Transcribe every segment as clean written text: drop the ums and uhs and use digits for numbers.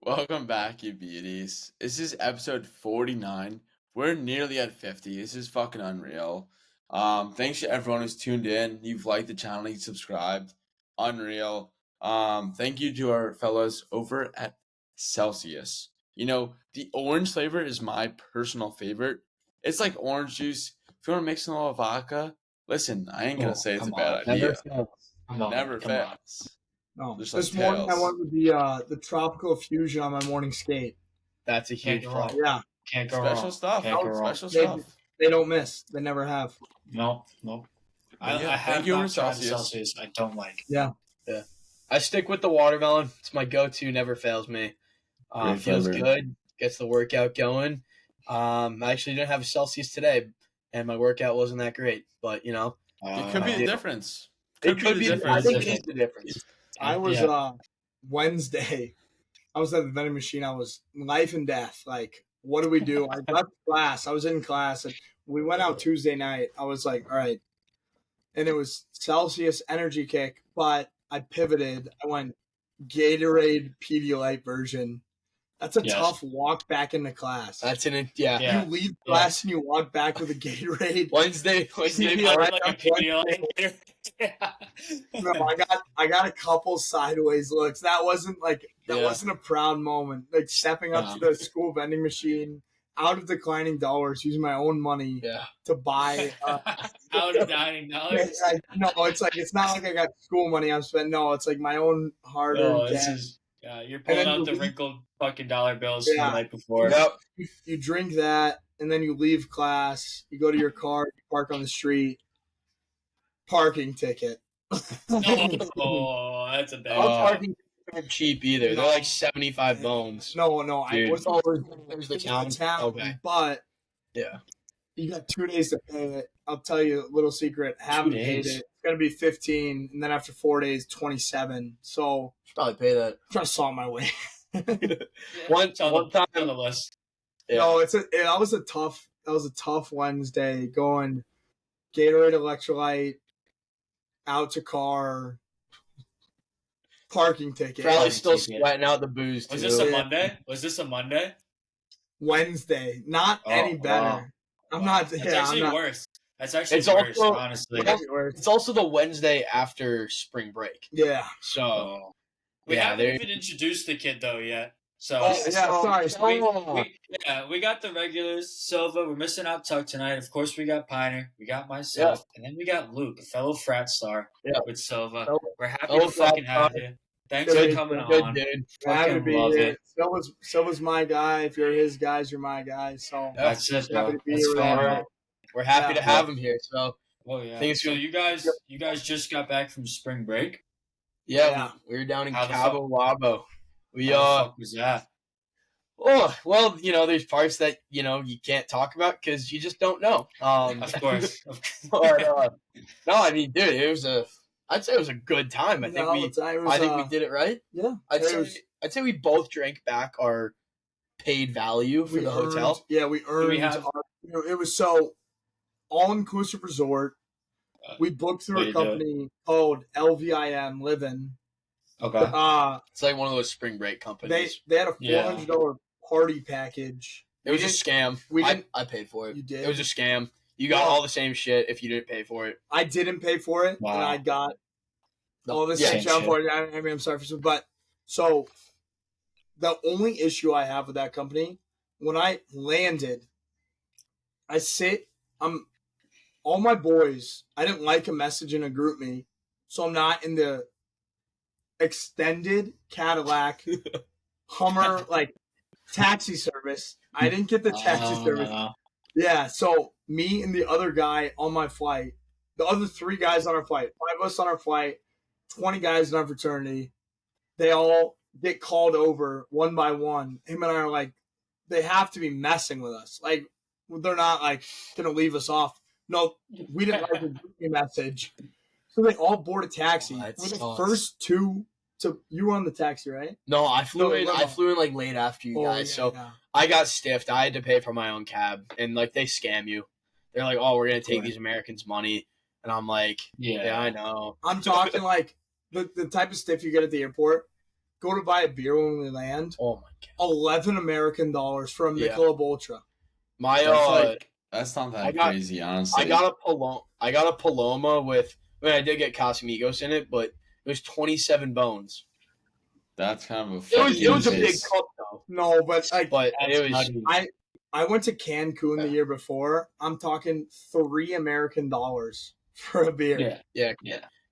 Welcome back, you beauties. This is episode 49. We're nearly at 50. This is fucking unreal. Thanks to everyone who's tuned in. You've liked the channel, you subscribed. Unreal. Thank you to our fellows over at Celsius. You know, the orange flavor is my personal favorite. It's like orange juice. If you want to mix in a little vodka, listen, I ain't gonna say it's a bad idea. Never fails. No, Just this like morning I tails. went with the tropical fusion on my morning skate. That's a huge go wrong. problem. Yeah, Can't go Special wrong. stuff. Can't go wrong. Special They- stuff. they don't miss. They never have. Nope. I Yeah, have thank you, not tried the Celsius. Celsius. I don't like. Yeah, I stick with the watermelon. It's my go-to. Never fails me. Great Feels flavor. good. Gets the workout going. I actually didn't have a Celsius today, and my workout wasn't that great. But It could be the yeah. difference. it could be. I difference. think it is the difference. I was Yeah. Wednesday. I was at the vending machine. I was life and death. Like, what do we do? I left class. I was in class, and we went out Tuesday night. I was like, all right, and it was Celsius Energy Kick, but I pivoted. I went Gatorade Pedialyte version. That's a Yes. tough walk back into class. That's in it. Yeah. Yeah. You leave class and you walk back with a Gatorade. Wednesday. Yeah, I right. like a Pedialyte. Yeah. No, I got a couple sideways looks. That wasn't Yeah. wasn't a proud moment. Like stepping up to the school vending machine, out of declining dollars, using my own money Yeah. to buy. Out of $90. No, it's not like I got school money I'm spending. No, it's like my own hard No, earned this cash. is. You're pulling then out you the leave- wrinkled fucking dollar bills from Yeah. the night before. Yep. You drink that, and then you leave class. You go to your car. You park on the street. Parking ticket. Oh, that's a bad. Our parking tickets aren't cheap either. They're like 75 bones. No, I Dude. wasn't. There's the It's town. Okay. but Yeah. you got 2 days to pay it. I'll tell you a little secret. Haven't paid days. it. It's gonna be 15, and then after 4 days, 27. So Should probably pay that. I'm trying to saw my way. One It's on time. the list. Yeah. No, that was a tough Wednesday going Gatorade electrolyte out to car parking ticket. Probably still ticket. sweating out the booze too. Was this a Yeah. Monday? Was this a Monday? Wednesday, not Oh, any better. wow. I'm not. That's Yeah, I'm actually not. worse. That's actually It's worse, also- honestly. It's also the Wednesday after spring break. Yeah. So Oh. We Yeah, haven't there- even introduced the kid though yet. So Oh, yeah. Sorry. we got the regulars, Silva. We're missing out Tuck tonight. Of course, we got Piner. We got myself, and then we got Luke, a fellow frat star Yeah. with Silva. Fellow- We're happy fellow to fucking frat have star. you. Thanks Good- for coming good on. dude. Happy to Fucking be love here. it. Silva's my guy. If you're his guys, you're my guys. So That's it, happy bro. to be That's here. fine. Right Alright. now. We're happy Yeah. to have him here. So Oh yeah. Things So feel- you guys just got back from spring break. Yeah. we were down in How the Cabo Wabo. We How the fuck was that? there's parts that you can't talk about because you just don't know. Of course. But, no, I mean, dude, I'd say it was a good time. I think No, we it's- it was, we did it right. Yeah. I'd It say was- we both drank back our paid value for the hotel. Yeah, we earned. have- It was so all-inclusive resort. We booked through Way a to do it. company called LVIM Living. Okay. It's like one of those spring break companies. They had a Yeah. $400 party package. It was a scam. we didn't- I paid for it. You did? It was a scam. You got Well- all the same shit if you didn't pay for it. I didn't pay for it, Wow. and I got all the Yeah, same shit. for it. I mean, I'm sorry for some, but so the only issue I have with that company, when I landed, I'm all my boys. I didn't like a message in a group me, so I'm not in the extended Cadillac Hummer taxi service. I didn't get the taxi Oh, service. no. Yeah, so me and the other guy on my flight, the other 3 guys on our flight, 5 of us on our flight, 20 guys in our fraternity, they all get called over one by one. Him and I are like, they have to be messing with us. Like, they're not gonna leave us off. No, we didn't like the groupie message. So they all board a taxi. Oh, that We're the sucks. first 2 to, you were on the taxi, right? No, I flew No, in. no, I no. flew in late after you guys, so I got stiffed. I had to pay for my own cab, and they scam you. They're like, "Oh, we're gonna take Right. these Americans' money," and I'm like, "Yeah, I know." I'm talking the type of stiff you get at the airport. go to buy a beer when we land. Oh my god. $11 American for a Yeah. Michelob Ultra. That's not that crazy, honestly. I got a Paloma with. I mean, I did get Casamigos in it, but it was 27 bones. That's kind of a. It was a big cup though. No, but it was. I went to Cancun the year before. I'm talking $3 American for a beer. Yeah.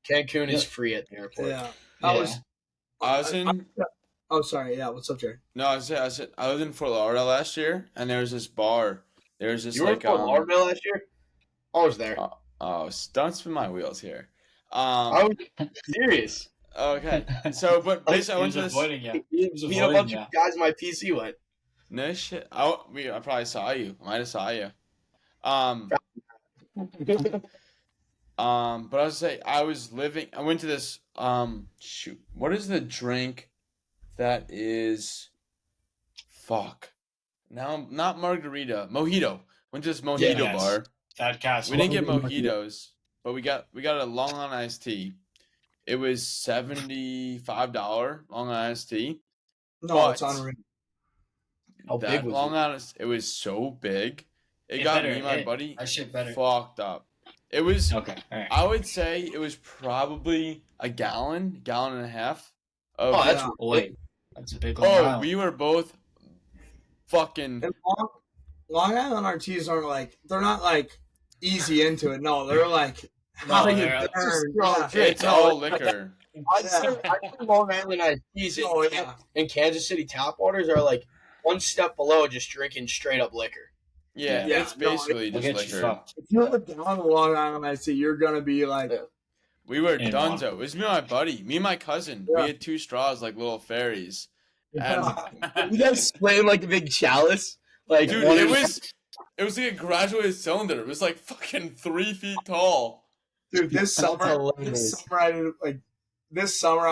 Cancun is free at the airport. Yeah. I was in. Oh, sorry. Yeah, what's up, Jerry? No, I was in Fort Lauderdale last year, and there was this bar. There was this You were in Fort Lauderdale last year? I was there. Don't spin my wheels here. I was serious. Okay, so but basically, I went to this. Me and a bunch of guys in my PC went. No shit. I probably saw you. I might have saw you. But I was say I went to this shoot. What is the drink that is now not margarita, mojito. Went to this mojito bar. Fat Castle. We didn't get mojitos, but we got a Long Island iced tea. It was $75 Long Island iced tea. No, it's unreal. How big was Long Island? It was so big. It got me and my buddy fucked up. It was okay. All right. I would say it was probably a gallon and a half. That's that's a big one. We were both fucking. Long Island teas aren't they're not easy into it. No, they're how you burn. It's all liquor. I think Long Island iced teas and Kansas City tap waters are one step below just drinking straight up liquor. Yeah, it's basically just liquor. If you look down Long Island iced tea, you're gonna be We were dunzo. It was me and my buddy, me and my cousin. We had 2 straws like little fairies. And you guys playing a big chalice? Dude, it was like a graduated cylinder. It was fucking 3 feet tall. Dude, this summer I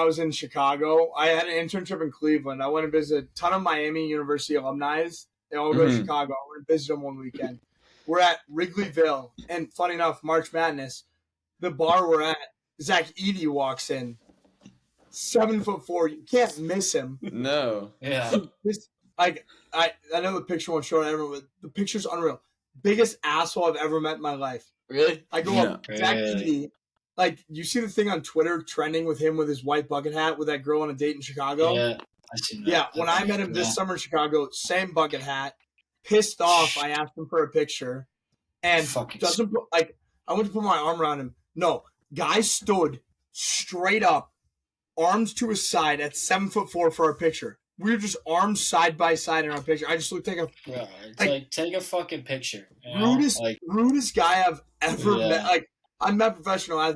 was in Chicago. I had an internship in Cleveland. I went to visit a ton of Miami University alumni. They all go to Chicago. I went to visit them one weekend. We're at Wrigleyville, and funny enough, March Madness, the bar we're at, Zach Edey walks in, 7'4". You can't miss him. No. Yeah. I know the picture won't show it. The picture's unreal. Biggest asshole I've ever met in my life. Really? I go up, Zach Edey. You see the thing on Twitter trending with him with his white bucket hat with that girl on a date in Chicago? Yeah, I seen that. Yeah, when I met him this summer in Chicago, same bucket hat, pissed off. I asked him for a picture, and doesn't put, I went to put my arm around him. No, guy stood straight up, arms to his side at 7'4" for a picture. We were just arms side by side in our picture. I just looked like take a fucking picture. Rudest guy I've ever met. I'm not professional.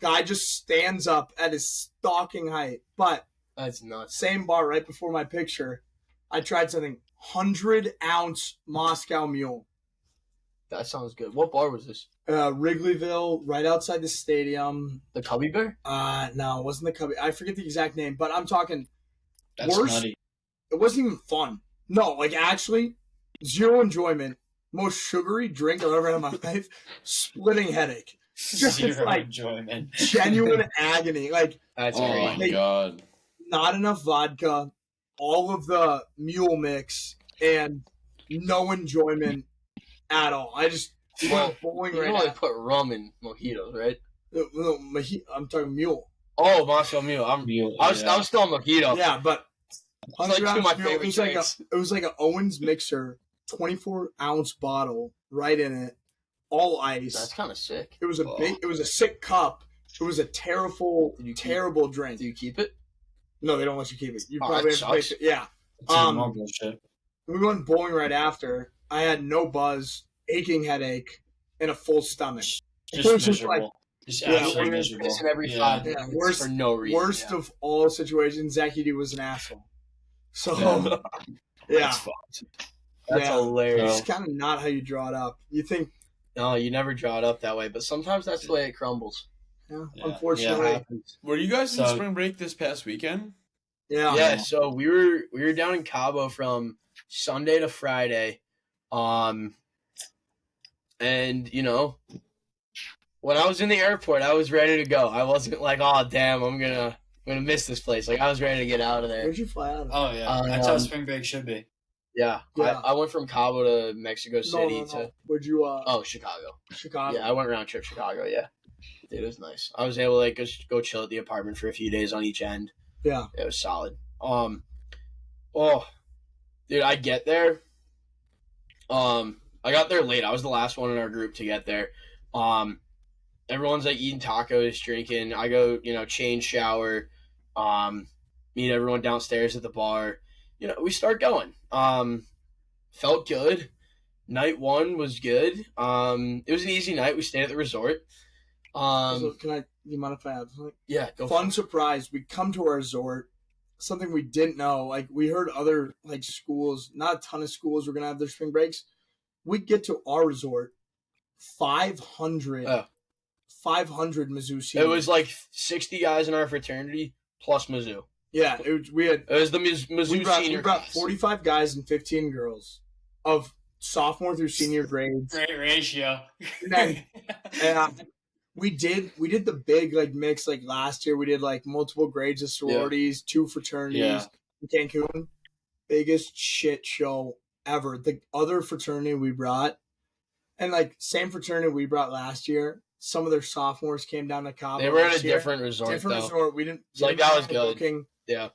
Guy just stands up at his stalking height. But that's nuts. Same bar right before my picture. I tried something 100-ounce Moscow Mule. That sounds good. What bar was this? Wrigleyville, right outside the stadium. The Cubby Bear? No, it wasn't the Cubby. I forget the exact name, but I'm talking. That's worse. Nutty. It wasn't even fun. No, actually, zero enjoyment. Most sugary drink I've ever had in my life. Splitting headache. Just Zero enjoyment. Genuine agony. That's oh my god. Not enough vodka, all of the mule mix, and no enjoyment at all. I just bowling right now. I put rum in mojitos, right? No, I'm talking mule. Oh, Moscow Mule. I was still on mojito. Yeah, but it's two of my favorite drinks. It was like an Owens mixer, 24-ounce bottle, right in it, all ice. That's kind of sick. It was It was a sick cup. It was a terrible drink. Do you keep it? No, they don't let you keep it. You probably have to pay it. Yeah. We went bowling right after. I had no buzz, aching headache, and a full stomach. Just miserable. Just absolutely miserable. Every 5 minutes for no reason. Worst of all situations, Zach Edey was an asshole. So, yeah. That's hilarious. It's kind of not how you draw it up. You think... No, you never draw it up that way, but sometimes that's the way it crumbles. Yeah, unfortunately. Were you guys in spring break this past weekend? Yeah. Yeah, so we were down in Cabo from Sunday to Friday. And, when I was in the airport, I was ready to go. I wasn't like, oh, damn, I'm going to gonna miss this place. Like I was ready to get out of there. Where'd you fly out of? Oh yeah, that's how spring break should be. Yeah. Yeah. I went from Cabo to Mexico City to. Where'd you? Chicago. Chicago. Yeah, I went round trip Chicago. Yeah, dude, it was nice. I was able to like just go chill at the apartment for a few days on each end. Yeah, it was solid. Dude, I get there. I got there late. I was the last one in our group to get there. Everyone's like eating tacos, drinking. I go, change, shower, meet everyone downstairs at the bar. We start going. Felt good. Night one was good. It was an easy night. We stayed at the resort. so do you mind if I add something? Yeah, go Fun surprise. We come to our resort. Something we didn't know. Like we heard other like schools, not a ton of schools were gonna have their spring breaks. We get to our resort, 500 Mizzou seniors. It was like 60 guys in our fraternity plus Mizzou. Yeah, it was the Mizzou we brought, senior we brought class. 45 guys and 15 girls of sophomore through senior grades. Great ratio. And we did the big like mix like last year. We did like multiple grades of sororities, 2 fraternities in Cancun. Biggest shit show ever. The other fraternity we brought, and like same fraternity we brought last year. Some of their sophomores came down to Cabo. They were at a different resort. We didn't. Like that was good. Booking. Yeah.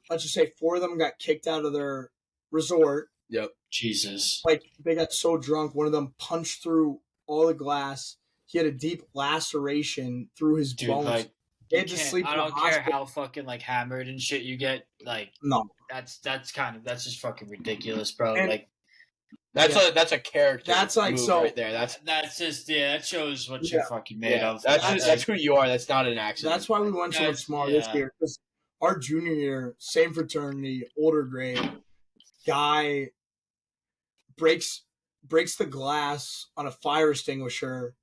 Let's just say 4 of them got kicked out of their resort. Yep. Jesus. Like they got so drunk, one of them punched through all the glass. He had a deep laceration through his bones. Like, he had to sleep I in the don't care hospital. how fucking like hammered and shit you get. Like, No, that's just fucking ridiculous, bro. And- like, that's a character. That's like move so. right there. that's just that shows what you're fucking made of. That's who you are. That's not an accident. That's why we went so much smaller this year. Because our junior year, same fraternity, older grade, guy breaks the glass on a fire extinguisher,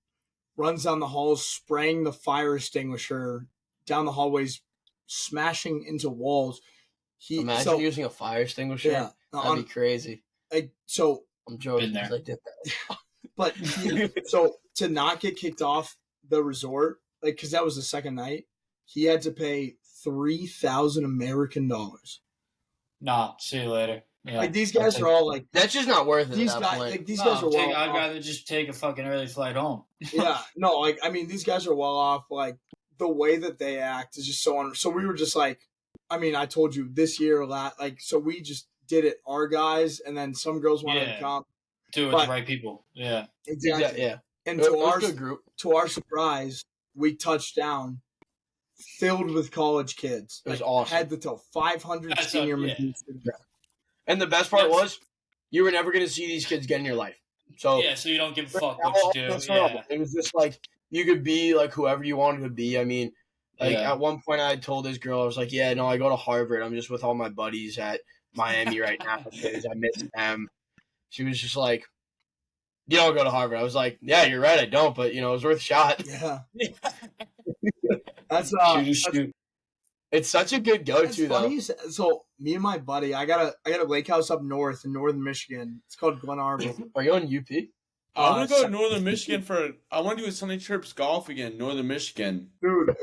runs down the halls, spraying the fire extinguisher down the hallways, smashing into walls. Imagine using a fire extinguisher. Yeah, that'd be crazy. I'm joking. Been there. I did that. But so to not get kicked off the resort, like because that was the second night, he had to pay $3,000 American dollars. Nah, see you later. Yeah, like these guys are all like that's just not worth it. these at that guys. point. Like these guys are well. I'd rather just take a fucking early flight home. Yeah, no, like I mean, these guys are well off. Like the way that they act is just so on. So we were just like, I mean, I told you this year, like so we just did it. Our guys, and then some girls wanted to come. Do it with the right people. Yeah, exactly. Yeah, and group. To our surprise, we touched down filled with college kids. It was awesome. Head to toe, 500 senior Mizzou students. And the best part was, you were never going to see these kids again in your life. So so you don't give a fuck what you do. Yeah. It was just like you could be like whoever you wanted to be. I mean, like at one point I told this girl, I was like, "Yeah, no, I go to Harvard. I'm just with all my buddies at Miami right now because I miss them." She was just like, "You don't go to Harvard." I was like, "Yeah, you're right. I don't, but it was worth a shot." Yeah. That's it's such a good go-to though. So me and my buddy, I got a lake house up north in northern Michigan. It's called Glen Arbor. Are you on UP? I want to go to Northern Michigan I want to do a Sunday Trips golf again, Northern Michigan. Dude,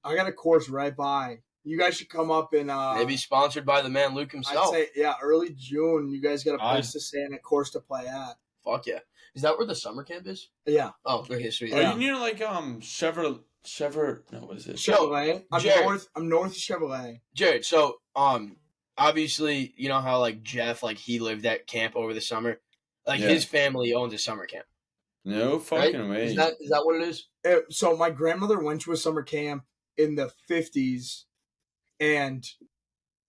I got a course right by. You guys should come up in maybe sponsored by the man Luke himself. I'd say early June. You guys got a place to stay and a course to play at. Fuck yeah! Is that where the summer camp is? Yeah. Oh, okay, sweet. Are you near like Chevrolet? No, what is it? Chevrolet. I'm north of Chevrolet. Jared, so obviously you know how like Jeff, like he lived at camp over the summer. Like his family owns a summer camp. No fucking way. Is that what it is? So my grandmother went to a summer camp in the 50s, and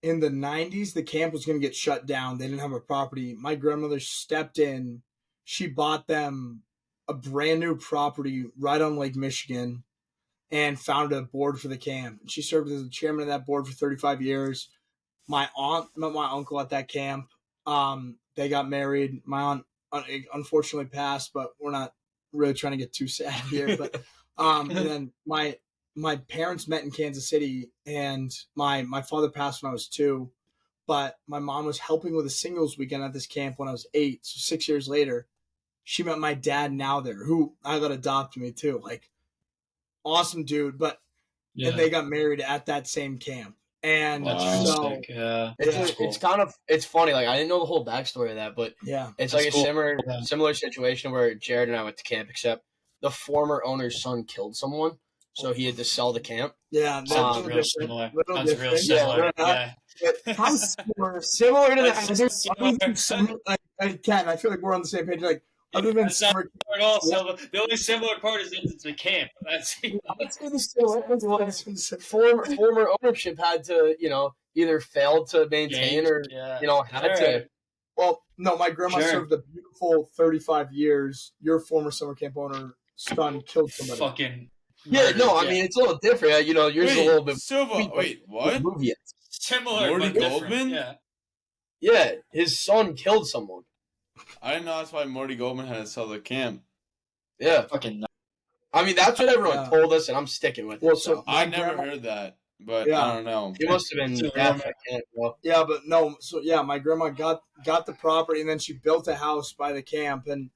in the 90s the camp was going to get shut down. They didn't have a property. My grandmother stepped in. She bought them a brand new property right on Lake Michigan and founded a board for the camp. She served as the chairman of that board for 35 years. My aunt met my uncle at that camp. They got married. My aunt unfortunately passed, but we're not really trying to get too sad here. But and then my parents met in Kansas City, and my father passed when I was 2. But my mom was helping with a singles weekend at this camp when I was 8. So 6 years later, she met my dad now there, who I got adopted me too. Like, awesome dude. But and they got married at that same camp. And Wow. That's so sick. Yeah. It's funny. Like I didn't know the whole backstory of that, but yeah, it's That's like cool. a similar situation where Jared and I went to camp, except the former owner's son killed someone, so he had to sell the camp. yeah, that's Sounds a little real different. similar. Little Sounds real different. similar. Yeah. Yeah. How similar to That's that? so Other than similar. summer, Ken, I feel like we're on the same page. Like other than That's not summer, similar at all. So the only similar part is that it's a camp. That's I'd say the similarities was former ownership had to, either fail to maintain or, yeah. had to. well, no, my grandma Sure. served a beautiful 35 years. Your former summer camp owner son killed somebody. Fucking. Yeah, murdered, no, I mean, it's a little different. Yours is a little bit Silva. Wait, what? movie it. similar Morty but different. Goldman? Yeah. Yeah, his son killed someone. I didn't know that's why Morty Goldman had to sell the camp. Yeah. Fucking. I mean, that's what everyone Yeah. told us, and I'm sticking with it. Well, so I my never grandma- heard that, but Yeah. I don't know. He must have been It's a deaf. rumor. I can't know. Yeah, but no. So yeah, my grandma got the property, and then she built a house by the camp. And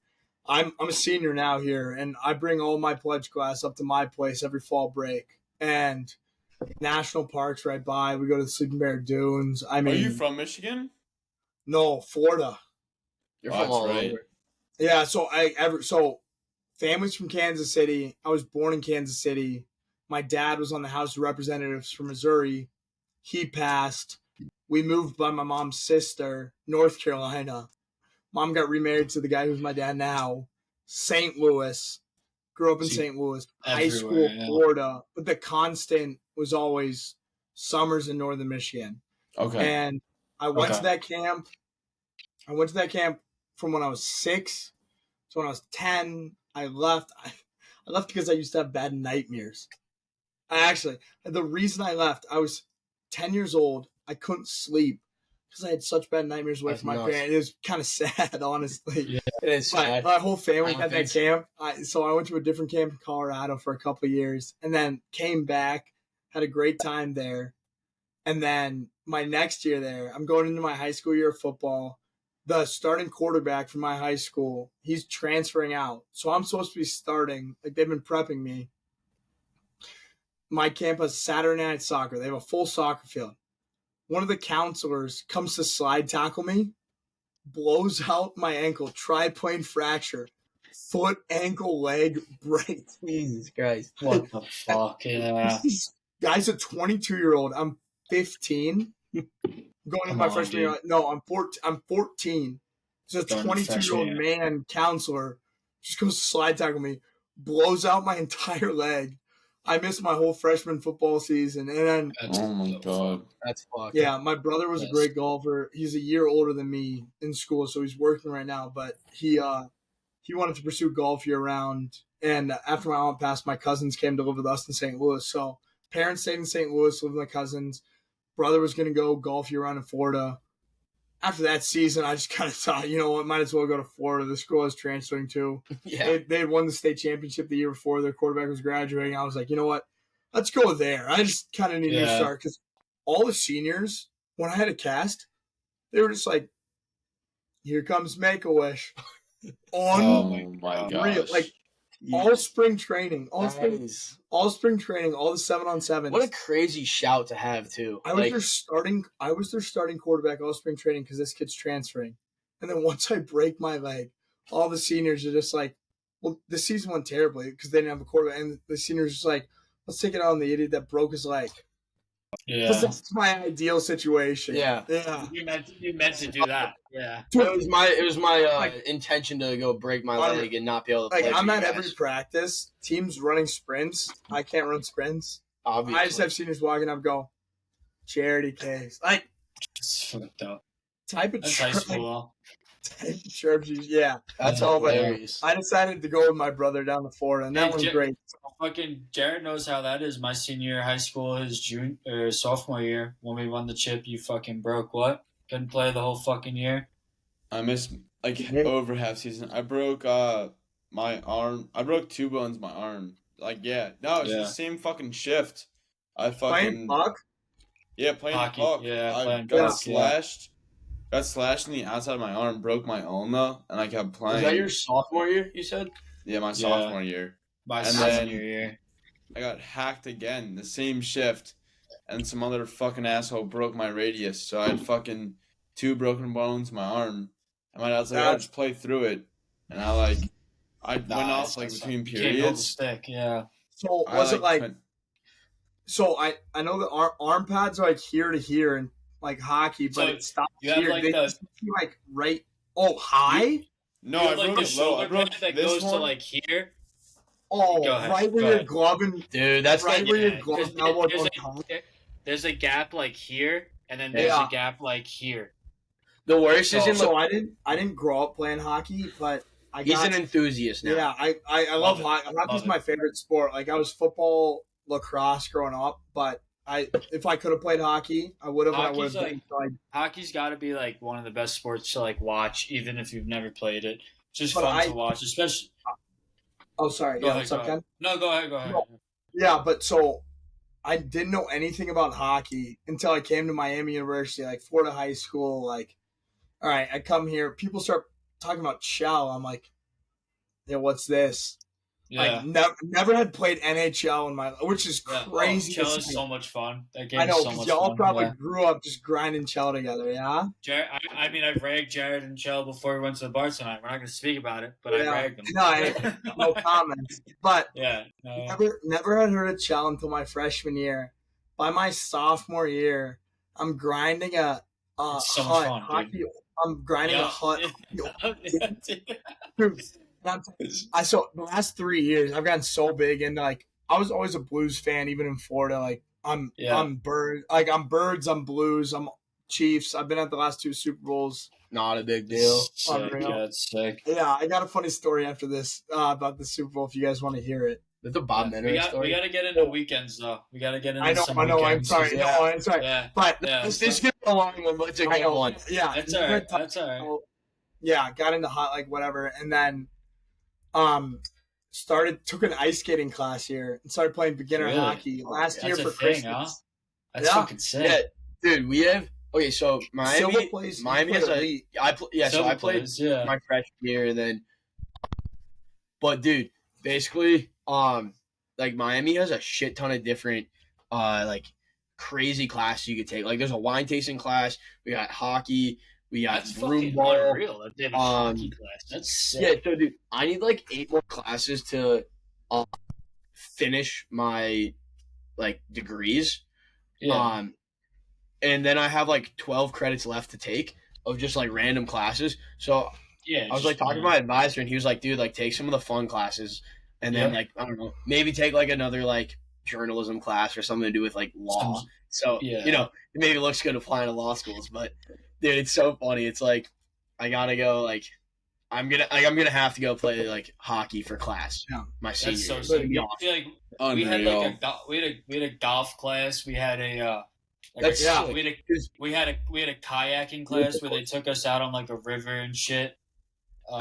I'm a senior now here, and I bring all my pledge class up to my place every fall break. And national parks right by. We go to the Sleeping Bear Dunes. I mean, Are you from Michigan? no, Florida. You're Oh, from all that's right. over. Yeah, so family's from Kansas City. I was born in Kansas City. My dad was on the House of Representatives for Missouri. He passed. We moved by my mom's sister, North Carolina. Mom got remarried to the guy who's my dad now. St. Louis. Grew up in See, St. Louis. High school, everywhere, yeah. Florida. But the constant was always summers in northern Michigan. Okay. And I went to Okay. that camp. I went to that camp from when I was 6 to when I was 10. I left. I left because I used to have bad nightmares. The reason I left, I was 10 years old. I couldn't sleep because I had such bad nightmares away That's from my nuts. parents. It was kind of sad, honestly. Yeah, it is My, sad. my whole family I had don't that think camp. So I went to a different camp in Colorado for a couple of years and then came back, had a great time there. And then my next year there, I'm going into my high school year of football. The starting quarterback for my high school, he's transferring out. So I'm supposed to be starting. Like they've been prepping me. My camp has Saturday night soccer. They have a full soccer field. One of the counselors comes to slide tackle me, blows out my ankle, triplane fracture, foot, ankle, leg break. Jesus Christ. What the fuck? Yeah. This guy's a 22-year-old. I'm 15. Going into Come my on, freshman year. No, I'm 14. So a Going to 22-year-old freshman man counselor just goes to slide tackle me, blows out my entire leg. I missed my whole freshman football season. And then, That's Oh my so god. That's fucked. yeah, my brother was a Yes. great golfer. He's a year older than me in school, so he's working right now. But he wanted to pursue golf year round. And after my aunt passed, my cousins came to live with us in St. Louis. So parents stayed in St. Louis, lived with my cousins. Brother was going to go golf year round in Florida. After that season, I just kind of thought, you know what, might as well go to Florida. The school I was transferring to. Yeah. They had won the state championship the year before. Their quarterback was graduating. I was like, you know what? Let's go there. I just kind of need a new Yeah. start because all the seniors, when I had a cast, they were just like, here comes Make-A-Wish. Oh On my real, gosh. like all spring training, all That is- spring training, all the 7-on-7s. What a crazy shout to have, too. I was their starting quarterback all spring training because this kid's transferring. And then once I break my leg, all the seniors are just like, well, the season went terribly because they didn't have a quarterback. And the seniors are just like, let's take it out on the idiot that broke his leg. Yeah. Because that's my ideal situation. Yeah. Yeah. You meant to do that. Yeah. It was my Like- intention to go break my I'm- leg and not be able to Like, play. I'm for at you every guys, practice. Teams running sprints. I can't run sprints. obviously. I just have seniors walking up go, charity case. Like, It's fucked up. type of That's high chirp. school. Type of chirp. Yeah. That's all, but hilarious. I decided to go with my brother down to Florida, and that Hey, was Jer- great. Fucking Jared knows how that is. My senior year of high school, his junior or sophomore year, when we won the chip, you fucking broke what? Couldn't play the whole fucking year. I missed like Yeah. over half season. I broke my arm. I broke 2 bones in my arm. Like yeah. No, it's Yeah. the same fucking shift. I Playing fucking puck. yeah, playing Hockey, puck. yeah, I playing got puck, yeah. slashed. Got slashed in the outside of my arm, broke my ulna, and I kept playing. Was that your sophomore year, you said? Yeah, my Yeah. sophomore year. My And senior then- year. I got hacked again, the same shift, and some other fucking asshole broke my radius, so I had fucking 2 broken bones in my arm. And my dad's like, "Oh, just play through it," and I went off like between You can't hold the periods. stick. Yeah. So I was it like? couldn't- So I know the arm pads are like here to here and like hockey, but So it stops you have here. like They the just be like right. Oh, high. No, you I have like broke the it low. I shoulder broke pad that this goes to one. like here. Oh, Go ahead, right where go your ahead. glove and Dude, that's right like where your Yeah, glove 'cause and elbow there's don't touch. there's a gap like here, and then there's Yeah. a gap like here. the worst is in So I didn't grow up playing hockey, but I he's got an enthusiast now. yeah. I love Love it. hockey. Hockey's Love it. my favorite sport. Like I was football, lacrosse growing up, but if I could have played hockey, I would have. And I would Hockey's have like been. So hockey's got to be like one of the best sports to like watch, even if you've never played it. Just But fun I- to watch, especially. oh, sorry. Go Yeah, ahead, what's go up, ahead. Ken? No, go ahead, go ahead. No. Yeah, but so I didn't know anything about hockey until I came to Miami University, like Florida high school. Like, all right, I come here, people start talking about shell. I'm like, yeah, what's this? Yeah. Like, never had played NHL in my, which is Yeah. crazy. to Shell is say. so much fun. That game I know is so because much y'all fun. probably Yeah. grew up just grinding shell together. Yeah. Jared, I mean, I ragged Jared and Shell before we went to the bar tonight. We're not going to speak about it, but I Yeah. ragged them. No, no comments. But Yeah. No. never had heard of shell until my freshman year. By my sophomore year, I'm grinding a It's so much hut fun, hockey. dude. I'm grinding a Yeah. hut. Dude. So the last 3 years, I've gotten so big into like I was always a Blues fan, even in Florida. Like I'm Bird, like I'm Birds, I'm Blues, I'm Chiefs. I've been at the last 2 Super Bowls. Not a big deal. Sick, Unreal. yeah, it's sick. Yeah, I got a funny story after this about the Super Bowl. If you guys want to hear it, That's a Bob we Menner got story. to get into weekends though. We got to get into some I know. I'm weekends. sorry. Yeah. No, I'm sorry. Yeah. But Yeah. This is gonna be a long one, but it's a I good know. one. Yeah, That's never all right. had That's all right. time. Yeah, got into hot like whatever, and then took an ice skating class here and started playing beginner Really? hockey last year That's for a thing, Christmas. huh? That's Yeah. fucking sick. Yeah, dude, we have so Silver plays. Miami has a elite. so I played Players, yeah. my freshman year and then but dude, basically like Miami has a shit ton of different like crazy classes you could take. Like there's a wine tasting class, we got hockey, we got That's broom fucking ball. unreal. That they have a hockey class. That's sick. Yeah, so dude, I need like 8 more classes to finish my like degrees. Yeah. And then I have like 12 credits left to take of just like random classes. So Yeah. I was like talking to my advisor, and he was like, "Dude, like take some of the fun classes, and then Yeah. like I don't know, maybe take like another like journalism class or something to do with like law." So Yeah. you know, it maybe looks good applying to law schools, but dude, it's so funny. It's like I gotta go. Like I'm gonna have to go play like hockey for class. Yeah. My senior That's so year. sick. It'd be I awesome. feel like Unreal. we had like we had a golf class. We had a That's sick. we had a kayaking class where they took us out on like a river and shit.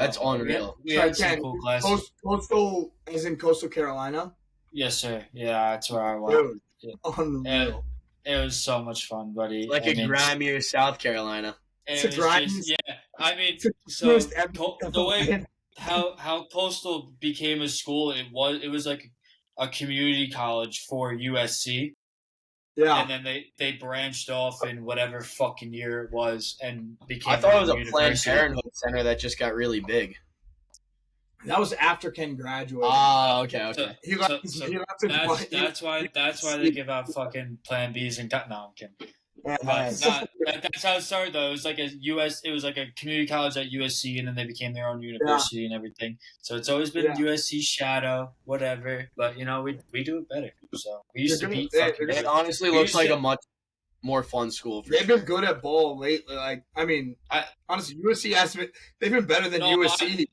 That's unreal. We had Sorry, some Ken, cool classes. Coastal is in Coastal Carolina. Yes, sir. Yeah, that's where I went. Dude, Yeah. unreal. It was so much fun, buddy. Like I a mean, grimier South Carolina. It's it a was grind- just, yeah. I mean, It's the so first ever- the way how Coastal became a school, it was like a community college for USC, Yeah, and then they branched off in whatever fucking year it was and became. I thought it was a Planned university. Parenthood center that just got really big. that was after Ken graduated. Ah, okay. So, he left. so he left his that's why they give out fucking Plan Bs and cut. No, I'm kidding. Yeah, But that's how it started though. It was like it was like a community college at USC, and then they became their own university and everything. So it's always been Yeah. USC shadow, whatever. But you know, we do it better. So we used to They're beat gonna- fucking. they're It honestly We looks used like to- a much more fun school. For They've sure. been good at ball lately. Like, I mean, honestly, USC has been. They've been better than No, USC.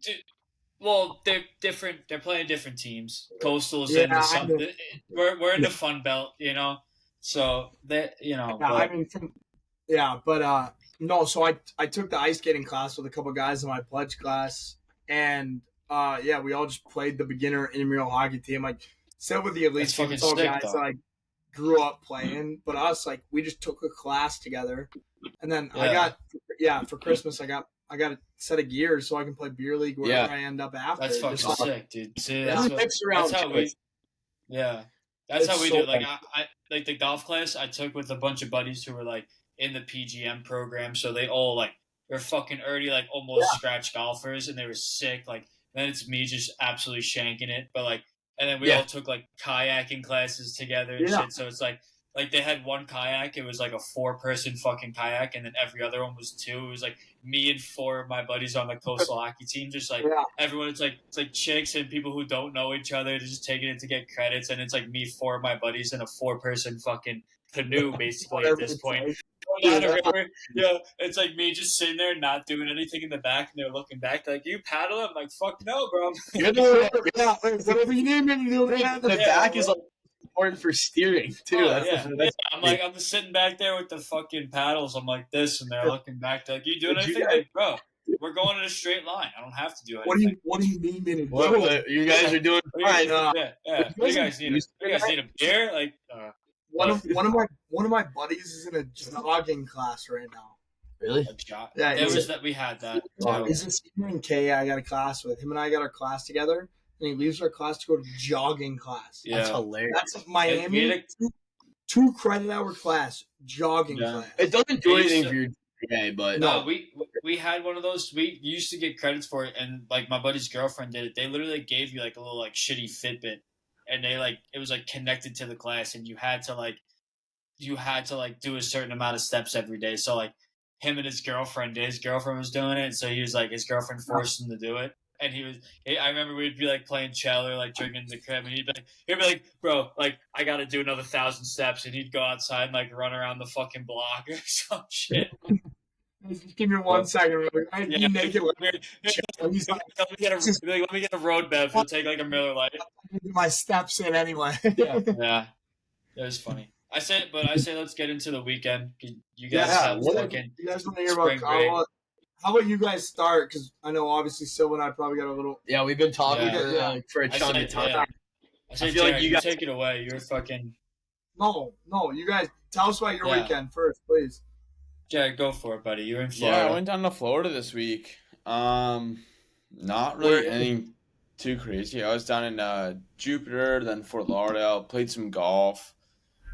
well, they're different. They're playing different teams. Coastal's Yeah, in the I sun. know. We're in the Fun Belt, you know. So that you know. Yeah, but, I mean, but no. So I took the ice skating class with a couple guys in my pledge class, and yeah, we all just played the beginner intramural hockey team. Like, still with the elite That's team, fucking it's all sick, guys though. that I grew up playing. But us, like, we just took a class together, and then for Christmas I got a set of gears so I can play beer league wherever I end up after. that's fucking Just like- sick, dude. See, Yeah. that's, Mix around that's how to we. it. Yeah. That's It's how we so do. Like I like the golf class I took with a bunch of buddies who were like in the PGM program, so they all like they're fucking already like almost scratch golfers, and they were sick. Like then it's me just absolutely shanking it, but like and then we all took like kayaking classes together and shit. So it's like they had one kayak, it was like a 4-person fucking kayak, and then every other one was 2. It was like me and 4 of my buddies on the coastal hockey team, just like everyone. It's like chicks and people who don't know each other, just taking it to get credits, and it's like me, 4 of my buddies in a 4-person fucking canoe, basically at this point. Going down a river, it's like me just sitting there not doing anything in the back, and they're looking back, they're like, "You paddle?" I'm like, "Fuck no, bro." Whatever you need me to do. The back is like important for steering too. I'm like, I'm just sitting back there with the fucking paddles. I'm like this, and they're looking back. They're like, "You doing anything?" Like, bro, we're going in a straight line. I don't have to do anything. What do you need me to do? What, you guys are doing fine. Yeah. What do you guys need? You guys need a beer? Like, one of my buddies is in a jogging class right now. Really? Yeah, we had that. He's a senior in K. I got a class with him, and I got our class together. And he leaves our class to go to jogging class. Yeah. That's hilarious. That's Miami. 2 credit hour class, jogging class. It doesn't do anything for your day, but no, we had one of those. We used to get credits for it, and like my buddy's girlfriend did it. They literally gave you like a little like shitty Fitbit, and they like it was like connected to the class, and you had to do a certain amount of steps every day. So like him and his girlfriend was doing it, so he was like his girlfriend forced him to do it. And I remember we'd be like playing cello, like drinking the crib, and he'd be like, "Bro, like I got to do another 1,000 steps," and he'd go outside and like run around the fucking block or some shit. Give me 1 second. I'd be naked. Let me get a road bev. We'll take like a Miller Lite. My steps in anyway. Yeah, it was funny. I say let's get into the weekend. You guys have fucking. You guys want to hear about college? How about you guys start? Because I know obviously Silva and I probably got a little. Yeah, we've been talking for a chunk of time. I feel Jared, like you guys take it away. You're fucking. No, you guys tell us about your weekend first, please. Jared, go for it, buddy. You're in Florida. Yeah, I went down to Florida this week. Not really anything too crazy. I was down in Jupiter, then Fort Lauderdale. Played some golf.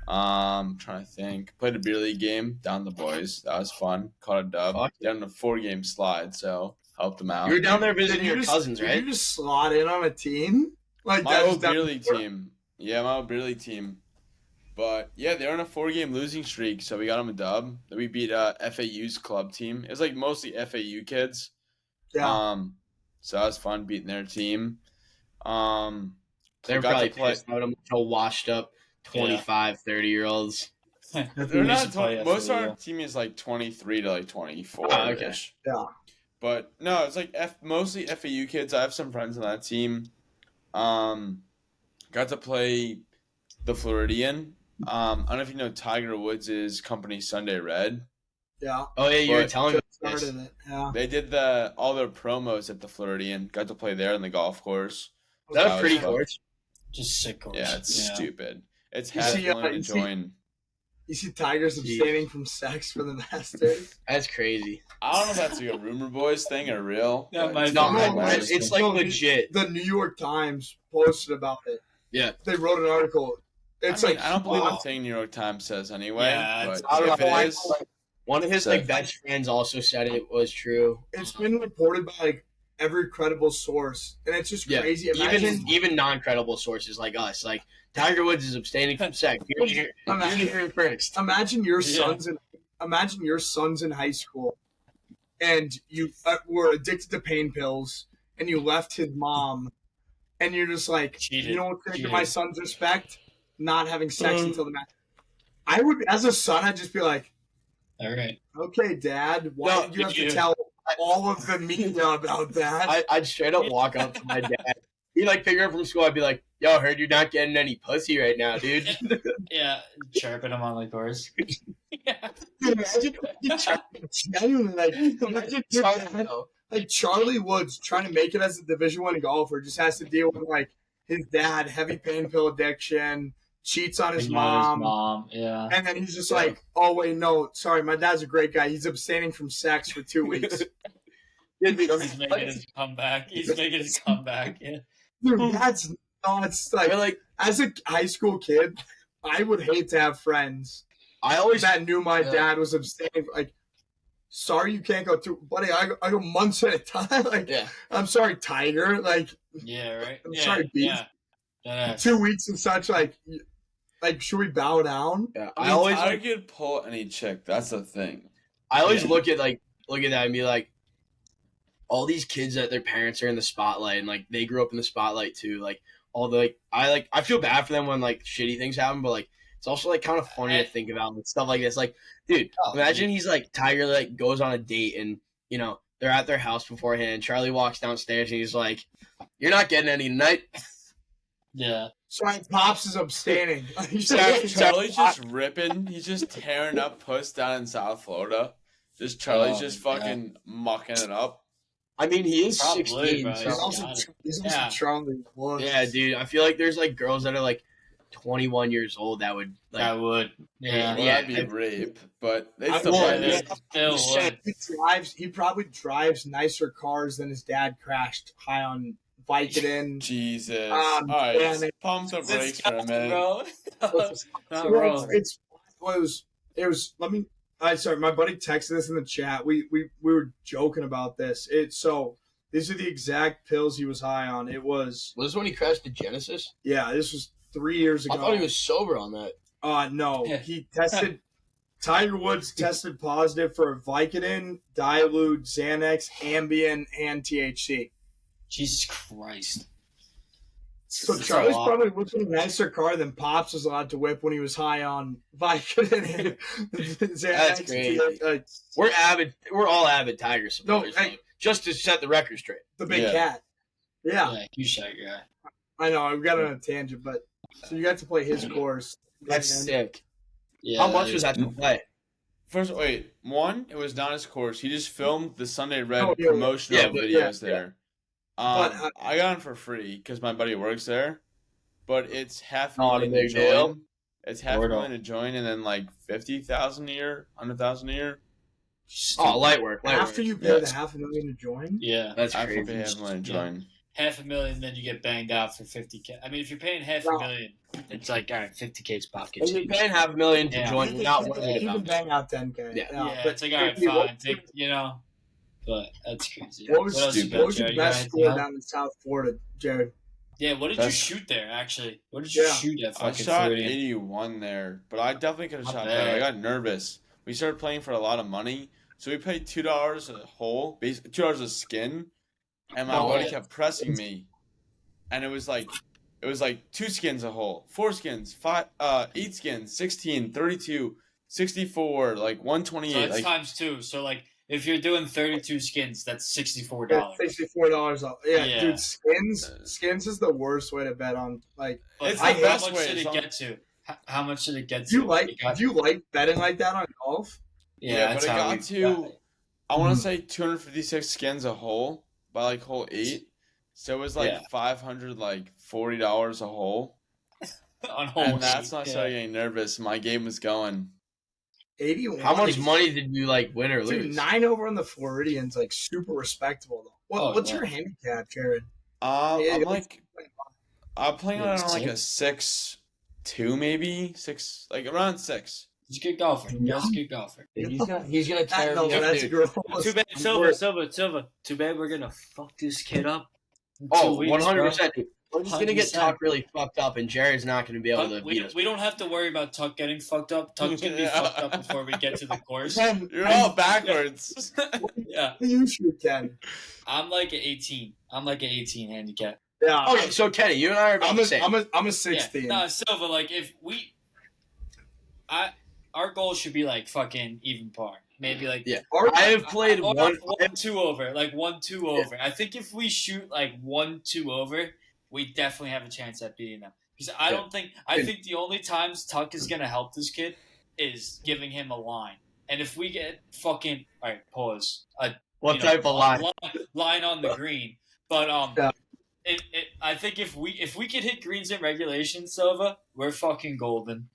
Trying to think. Played a beer league game down the boys. That was fun. Caught a dub. Down in a 4-game slide, so helped them out. You were down there visiting your cousins, right? Did you just slot in on a team? Like my old beer league team. Yeah, my old beer league team. But yeah, they were on a 4-game losing streak, so we got them a dub. Then we beat FAU's club team. It was like mostly FAU kids. Yeah. So that was fun beating their team. They were probably pissed about them, washed up 25, 30-year-olds. They're not most of our team is like 23 to like 24. Oh, okay. Yeah. But no, it's like mostly FAU kids. I have some friends on that team. Got to play the Floridian. I don't know if you know Tiger Woods' company Sunday Red. Yeah. Oh yeah, you were telling me. It. Yeah. They did all their promos at the Floridian. Got to play there on the golf course. That was pretty course. Just sick course. Yeah, it's stupid. It's half willing to join. You see Tiger's abstaining from sex for the Masters? That's crazy. I don't know if that's like a rumor boys thing or real. Yeah, it's like legit. The New York Times posted about it. Yeah. They wrote an article. It's I don't believe anything New York Times says anyway. Yeah, but if it is, one of his best friends also said it was true. It's been reported by like every credible source, and it's just crazy. Imagine, even non-credible sources like us, like Tiger Woods is abstaining from sex. Imagine your sons in high school, and you were addicted to pain pills, and you left his mom, and you're just like, you know what's going to give my son's respect? Not having sex until the match. I would, as a son, I'd just be like, all right, okay, Dad, why did you have to tell all of the media about that? I'd straight up walk up to my dad. He'd like pick her up from school. I'd be like, "Yo, heard you're not getting any pussy right now, dude." Yeah, chirping him on the course. Imagine Charlie Woods trying to make it as a Division I golfer just has to deal with like his dad, heavy pain pill addiction, cheats on his mom. Yeah. And then he's just like, oh, wait, no, sorry, my dad's a great guy. He's abstaining from sex for 2 weeks. He's making his comeback. Yeah. Dude, No, it's I feel like as a high school kid, I would hate to have friends I always that knew my dad was abstaining. Like, sorry, you can't go through, buddy. I go months at a time. Like, yeah. I'm sorry, Tiger. Like, Yeah, right. I'm yeah, sorry, Beef. yeah. Yes. 2 weeks and such. Like, should we bow down? Yeah. I I mean, always Tyler like, could pull any chick. That's the thing. I always Yeah. look at that and be like, all these kids that their parents are in the spotlight and like they grew up in the spotlight too. Like all the I feel bad for them when like shitty things happen, but like it's also like kind of funny to think about and stuff like this. Like, dude, imagine he's like Tiger like goes on a date and you know they're at their house beforehand. Charlie walks downstairs and he's like, "You're not getting any tonight." Yeah. Sorry, Pops is abstaining. Charlie's just ripping. He's just tearing up puss down in South Florida. Just Charlie's Oh, just yeah. fucking mucking it up. I mean, he is Probably, 16. bro. So, He's also Yeah. Charlie. What? yeah, dude. I feel like there's like girls that are like 21 years old that would like. I would. Yeah. Well, Yeah. that'd be rape, but they I still would. probably Yeah. Still would. He probably drives nicer cars than his dad crashed high on Vicodin. Jesus. Um, All right, yeah, they- pump the brakes for a minute. bro. Not Well, wrong. it was. Let me. Sorry, my buddy texted this in the chat. We were joking about this. These are the exact pills he was high on. It was Was this when he crashed the Genesis? this was 3 years ago. I thought he was sober on that. No, Yeah. he tested. Tiger Woods tested positive for Vicodin, Dilude, Xanax, Ambien, and THC. Jesus Christ. So That's a Charlie's lot. probably whipping a nicer car than Pops was allowed to whip when he was high on Vicodin and Xanax. That's crazy. We're all avid Tiger supporters. No, hey. like, just to set the record straight. The big Yeah. cat. Yeah, Yeah, you shot your guy. I know. I got on a tangent, but so you got to play his course. That's And sick. Yeah, How much was that to play? First, wait. One, it was not his course. He just filmed the Sunday Red Oh, yeah, promotional yeah, but- videos yeah. there. But, I got him for free because my buddy works there. But it's half a Not a million big to deal. join. It's half a Word up. million to join, and then like 50,000 a year, 100,000 a year. Oh, light work. after you pay the $500,000 to join, Yeah. That's After crazy. pay half a million to join. $500,000, then you get banged out for $50K. I mean, if you're paying $500,000, it's like, all right, $50K's pocket If you're change. paying $500,000 to Yeah. join, you're not you worried can about it. bang out 10K. Yeah. Yeah, but it's like, all right, if you- fine. Take, you know. But that's crazy. What was, else you stupid. got, what was your Jared? You got best anything score else? down in South Florida, Jared? Yeah, what did That's- you shoot there, actually? What did you Yeah. shoot at I fucking shot 30? 81 there, but I definitely could have Not shot bad. better. I got nervous. We started playing for a lot of money, so we paid $2 a hole, $2 a skin, and my Oh, buddy yeah. kept pressing me, and it was like 2 skins a hole, 4 skins, 8 skins, 16, 32, 64, like So 128. that's Like, times two. So, like, if you're doing 32 skins, that's $64. $64 off. Yeah, Yeah. dude, skins is the worst way to bet on. Like, But It's how, the best how much way, did as it long- get to? How much did it get to? do you got- like betting like that on golf? yeah, that's but it how got we to, I want Mhm. to say 256 skins a hole by like hole 8. So it was like Yeah. $540 a hole. on hole And that's eight, not yeah. starting getting nervous. My game was going. 81. How much money did you like win or Dude, lose? 9 over on the Floridian's like super respectable though. Oh, What's yeah. your handicap, Jared? I'm Yeah, like, I'm playing Yeah, on like a 6. 6-2 maybe 6, like around 6. He's a good golfer. He's a good golfer. He's gonna tear No, me up, that's dude. gross. Too bad, Silva. Too bad we're gonna fuck this kid up. in 2 Oh, weeks, 100%. Dude. We're just gonna get 100%. Tuck really fucked up, and Jared's not gonna be able But to beat we, us. we don't have to worry about Tuck getting fucked up. Tuck can be Yeah. fucked up before we get to the course. You're all backwards. Yeah, You shoot, Ken. I'm like an 18. I'm like an 18 handicap. Yeah. Okay, so Kenny, you and I are about the same. I'm a 16. Yeah. No, Silva. Like if we, our goal should be like fucking even par. Maybe like Yeah. Or- I have played or one. 1-2 over, like 1-2 over. I think if we shoot like 1-2 over, we definitely have a chance at beating them. Because I don't think I think the only times Tuck is gonna help this kid is giving him a line. And if we get fucking all right, pause. What You know, type of line? line on the green. But Yeah. I think if we could hit greens in regulation, Silva, we're fucking golden.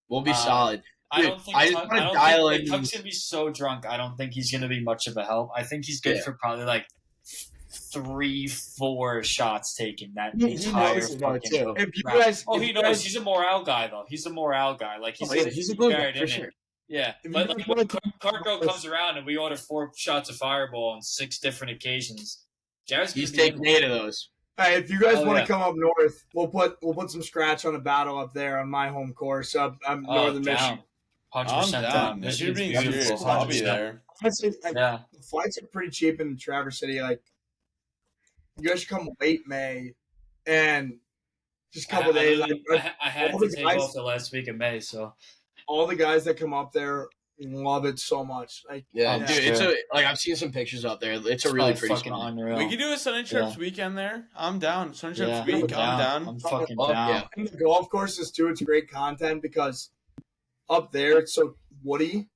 We'll be Uh, solid. I Dude, don't think I just Tuck, wanna I don't dial think in- Tuck's gonna be so drunk. I don't think he's gonna be much of a help. I think he's good Yeah. for probably like 3-4 shots taken that He entire knows it, though, fucking too. If you round. guys, Oh, if he you knows. guys, He's a morale guy, though. He's a morale guy. Like he's He's a good guy carried for in sure. it. Yeah, If you but guys like wanna when talk Cargo about this- comes around and we order 4 shots of Fireball on 6 different occasions, Jared's He's gonna be taking 8 of those. hey, if you guys Oh, want to yeah. come up north, we'll put some scratch on a battle up there on my home course up northern Michigan. down. 100% I'm down. down. If you're Michigan's being beautiful, serious, I'll be 100%. there. Honestly, like, Yeah. the flights are pretty cheap in Traverse City. Like, you guys should come late May, and just a couple I days. literally- I had all to the take guys- off the last week of May, so all the guys that come up there love it so much. Like, Yeah, Oh, dude, sure. it's like I've seen some pictures out there. It's a really probably pretty fucking spot. unreal. We could do a Sunday Trips Yeah. weekend there. I'm down. Sunday Trips Yeah, week, I'm down. I'm fucking Oh, down. yeah. and the golf courses too. It's great content because up there it's so woody.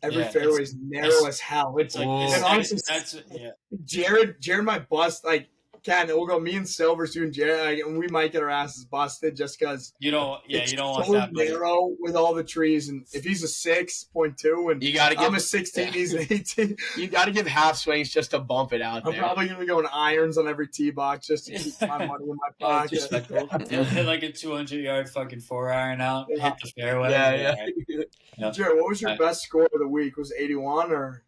Every Yeah, fairway is narrow as hell. It's like, It's- and honestly, that's yeah. Jared might bust like. Ken, we'll go. Me and Silver soon, Jared, like, and we might get our asses busted just because. You don't It's want so that. But narrow with all the trees, and if he's a 6.2 and You gotta I'm give a 16, he's an 18. you gotta give half swings just to bump it out I'm there. probably gonna be going irons on every tee box just to keep my money in my yeah, pocket. it's respectful. Hit like a 200-yard fucking 4-iron out, Yeah. hit the fairway. Yeah. Yeah. Jared, what was your Right. best score of the week? Was it 81 or?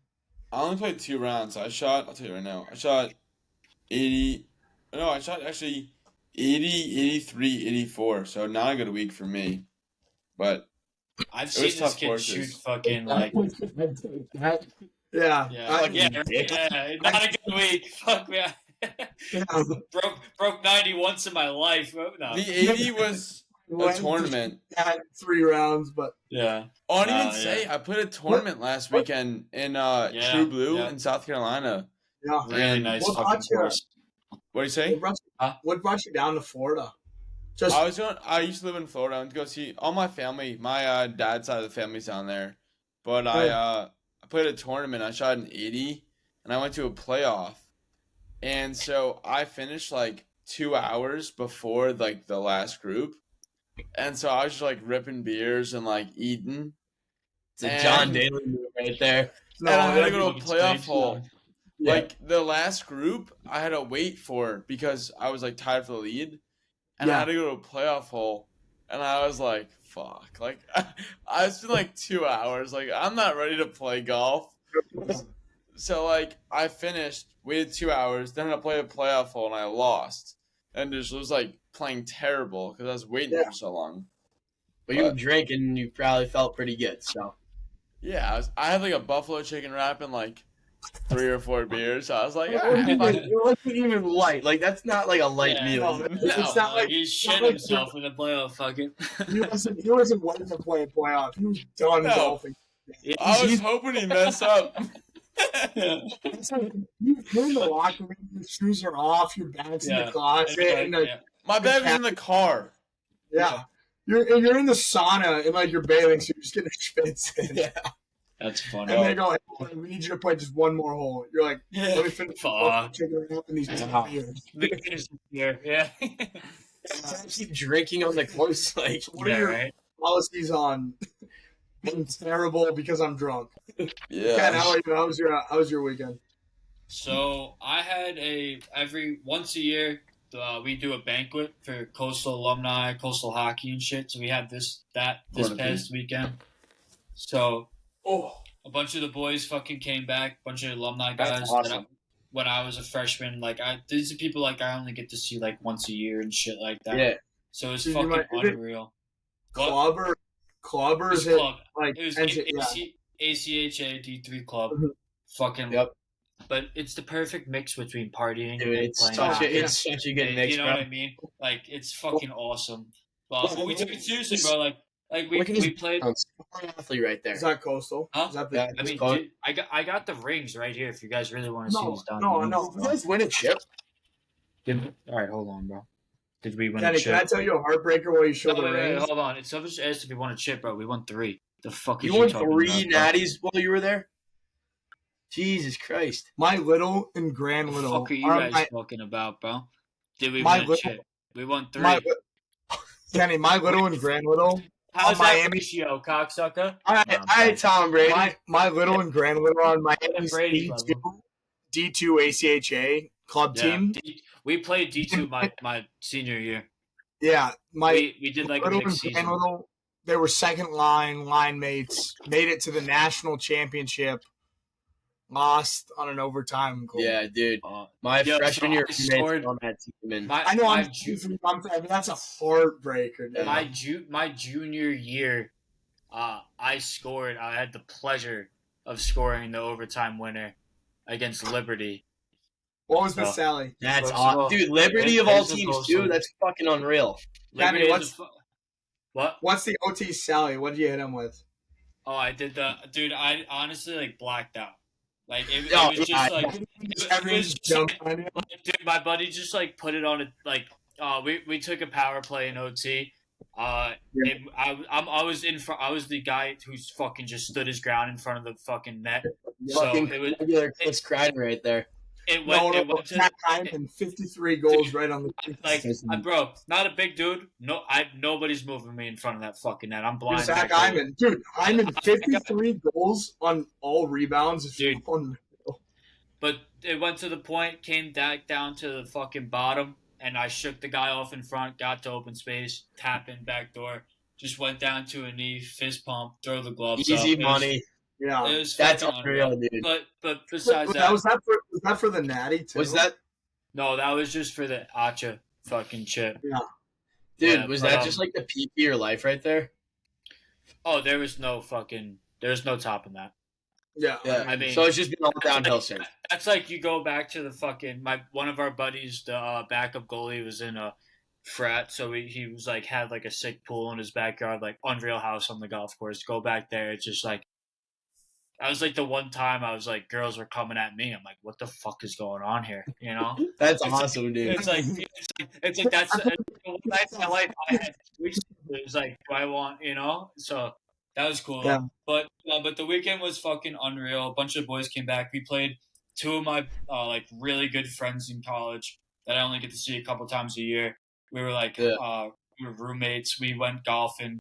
I only played 2 rounds. I'll tell you right now. I shot 80. No, I shot actually 80, 83, 84. So not a good week for me. But I've It seen was this tough kid courses. shoot fucking like Yeah. not a good week. Fuck man. broke 90 once in my life. Oh, no. the 80 was a tournament. Had 3 rounds, but Yeah. Oh, I didn't even Yeah. say I put a tournament last weekend in True Blue yeah. in South Carolina. yeah. Really And nice what fucking brought you- course. What do you say? What brought you down to Florida? Just I used to live in Florida. I went to go see all my family. My dad's side of the family's down there. But I played a tournament. I shot an 80, and I went to a playoff. And so I finished like 2 hours before like the last group. And so I was just like ripping beers and like eating. It's a John Daly move right there. no, and I had to that- go to a playoff hole. yeah. Like the last group, I had to wait for because I was like tied for the lead, and I Yeah. had to go to a playoff hole, and I was like, "Fuck!" Like I spent like 2 hours. Like I'm not ready to play golf. So like I finished, waited 2 hours, then I played a playoff hole, and I lost, and just was like playing terrible because I was waiting for so long. But you were drinking and you probably felt pretty good, so. Yeah, I had like a buffalo chicken wrap and like 3 or 4 beers. So I was like, It "Ah, wasn't fuck even- it wasn't even light. Like, that's not like a light Yeah, meal. no, No, it's not like he shit not like himself in the playoff fucking. he wasn't waiting to play a playoff. He was done No. golfing. I was hoping he'd mess up." It's like, you're in the locker room, your shoes are off, your bag's in Yeah. the closet, and like, Yeah. My bag was in the car. yeah. You're in the sauna in like your bathing suit, just getting schwitz in. Yeah. That's funny. And they go, hey, we need you to play just one more hole. You're like, let me finish Fuck. checking it up in these 10 years. Here, yeah. Keep drinking on the course, like. What Yeah, are your right. policies on being terrible because I'm drunk? Ken, Yeah. how are you? How was your weekend? So I had once a year we do a banquet for Coastal alumni, Coastal hockey and shit. So we had this Wonderful. past weekend. So Oh, a bunch of the boys fucking came back, a bunch of alumni That's guys. awesome. When I was a freshman, like these are people like I only get to see like once a year and shit like that. Yeah. So it's So you fucking might- is it unreal. What? club or It was is it club. like It was NC ACHA D3 club. Mhm. Fucking. Yep. But it's the perfect mix between partying Dude, and it's playing. such hockey. it's such a good mix, You know bro. what I mean? Like it's fucking awesome. But we took it seriously, This- bro. Like we Look at his played. athlete right there. Is that coastal? Huh? Is that the, Yeah. I mean, Call- dude, I got the rings right here. If you guys really want to see No, who's down. no, there. no. You guys win a chip? All right, hold on, bro. Did we win Kenny, a chip? can I tell you a heartbrker while you show No, the wait, rings? hold on. It's just asked if we won a chip, bro. We won 3. The fuck is You you won talking 3 about, bro? natties while you were there? Jesus Christ. My little and grand The little. fuck are you are guys my- talking about, bro? Did we My win a little- chip? We won 3. my, Kenny, my little and grand little. How's that Miami- ratio, cocksucker? All right, Tom Brady. My little and grand little on Miami's Brady D2 ACHA. club team. We played D2 my senior year. Yeah, We did like a Little mixed and season. Little, they were second line mates. Made it to the national championship. Lost on an overtime goal. Yeah, dude. My freshman year I scored on that team. And I know I mean, that's a heartbreaker. Dude. My junior year, I scored. I had the pleasure of scoring the overtime winner against Liberty. What was the Sally? That's awesome. Dude, Liberty of all teams, too. That's fucking unreal. Liberty, what? What's the OT Sally? What did you hit him with? Oh, I did dude, I honestly, like, blacked out. Like, it was just, like, dude, my buddy just, like, put it on we took a power play in OT. I was I was the guy who's fucking just stood his ground in front of the fucking net. So it was regular Chris Kreider right there. It went to Zach Hyman, 53 goals right on the bro, not a big dude. No, nobody's moving me in front of that fucking net. I'm blind. Zach Hyman, dude, Hyman 53 goals on all rebounds, dude. But it went to the point, came back down to the fucking bottom, and I shook the guy off in front, got to open space, tap in back door, just went down to a knee, fist pump, throw the gloves Easy up. money. Yeah, it was that's unreal, dude. But besides that, was that for the natty too? Was that? No, that was just for the Acha fucking chip. Yeah, dude, was that just like the peak of your life right there? Oh, there was no topping that. Yeah. I mean, so it's just been all downhill since. That's like you go back to the fucking one of our buddies, the backup goalie was in a frat, so he was like had like a sick pool in his backyard, like unreal house on the golf course. Go back there, it's just like. I was like the one time I was like girls were coming at me. I'm like, what the fuck is going on here? You know? That's awesome, dude. It's like that's one night in my life I had. It was like, do I want, you know? So that was cool. Yeah. But the weekend was fucking unreal. A bunch of boys came back. We played two of my like really good friends in college that I only get to see a couple times a year. We were like we were roommates. We went golfing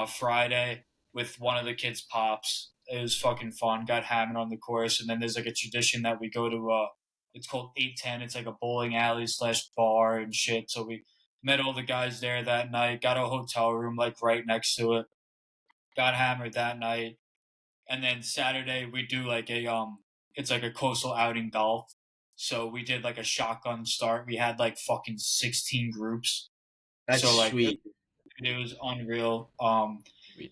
Friday with one of the kids' pops. It was fucking fun. Got hammered on the course, and then there's like a tradition that we go to. It's called 810. It's like a bowling alley / bar and shit. So we met all the guys there that night. Got a hotel room like right next to it. Got hammered that night, and then Saturday we do like it's like a coastal outing golf. So we did like a shotgun start. We had like fucking 16 groups. That's so, like, sweet. It was unreal.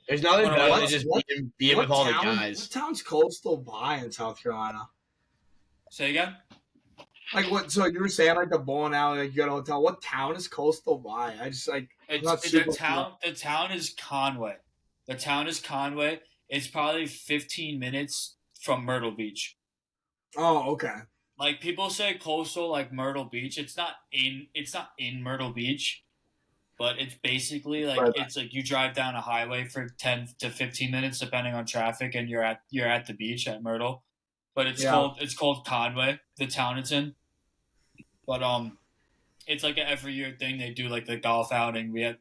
There's nothing better than just being with all the guys. What town's coastal by in South Carolina? Say again? Like what? So you were saying like the bowling alley, like you got a hotel. What town is coastal by? I just like the town is Conway. The town is Conway. It's probably 15 minutes from Myrtle Beach. Oh, okay. Like people say coastal like Myrtle Beach. It's not in Myrtle Beach. But it's basically like it's like you drive down a highway for 10 to 15 minutes depending on traffic, and you're at the beach at Myrtle. But it's called Conway, the town it's in. But it's like an every year thing. They do like the golf outing. We had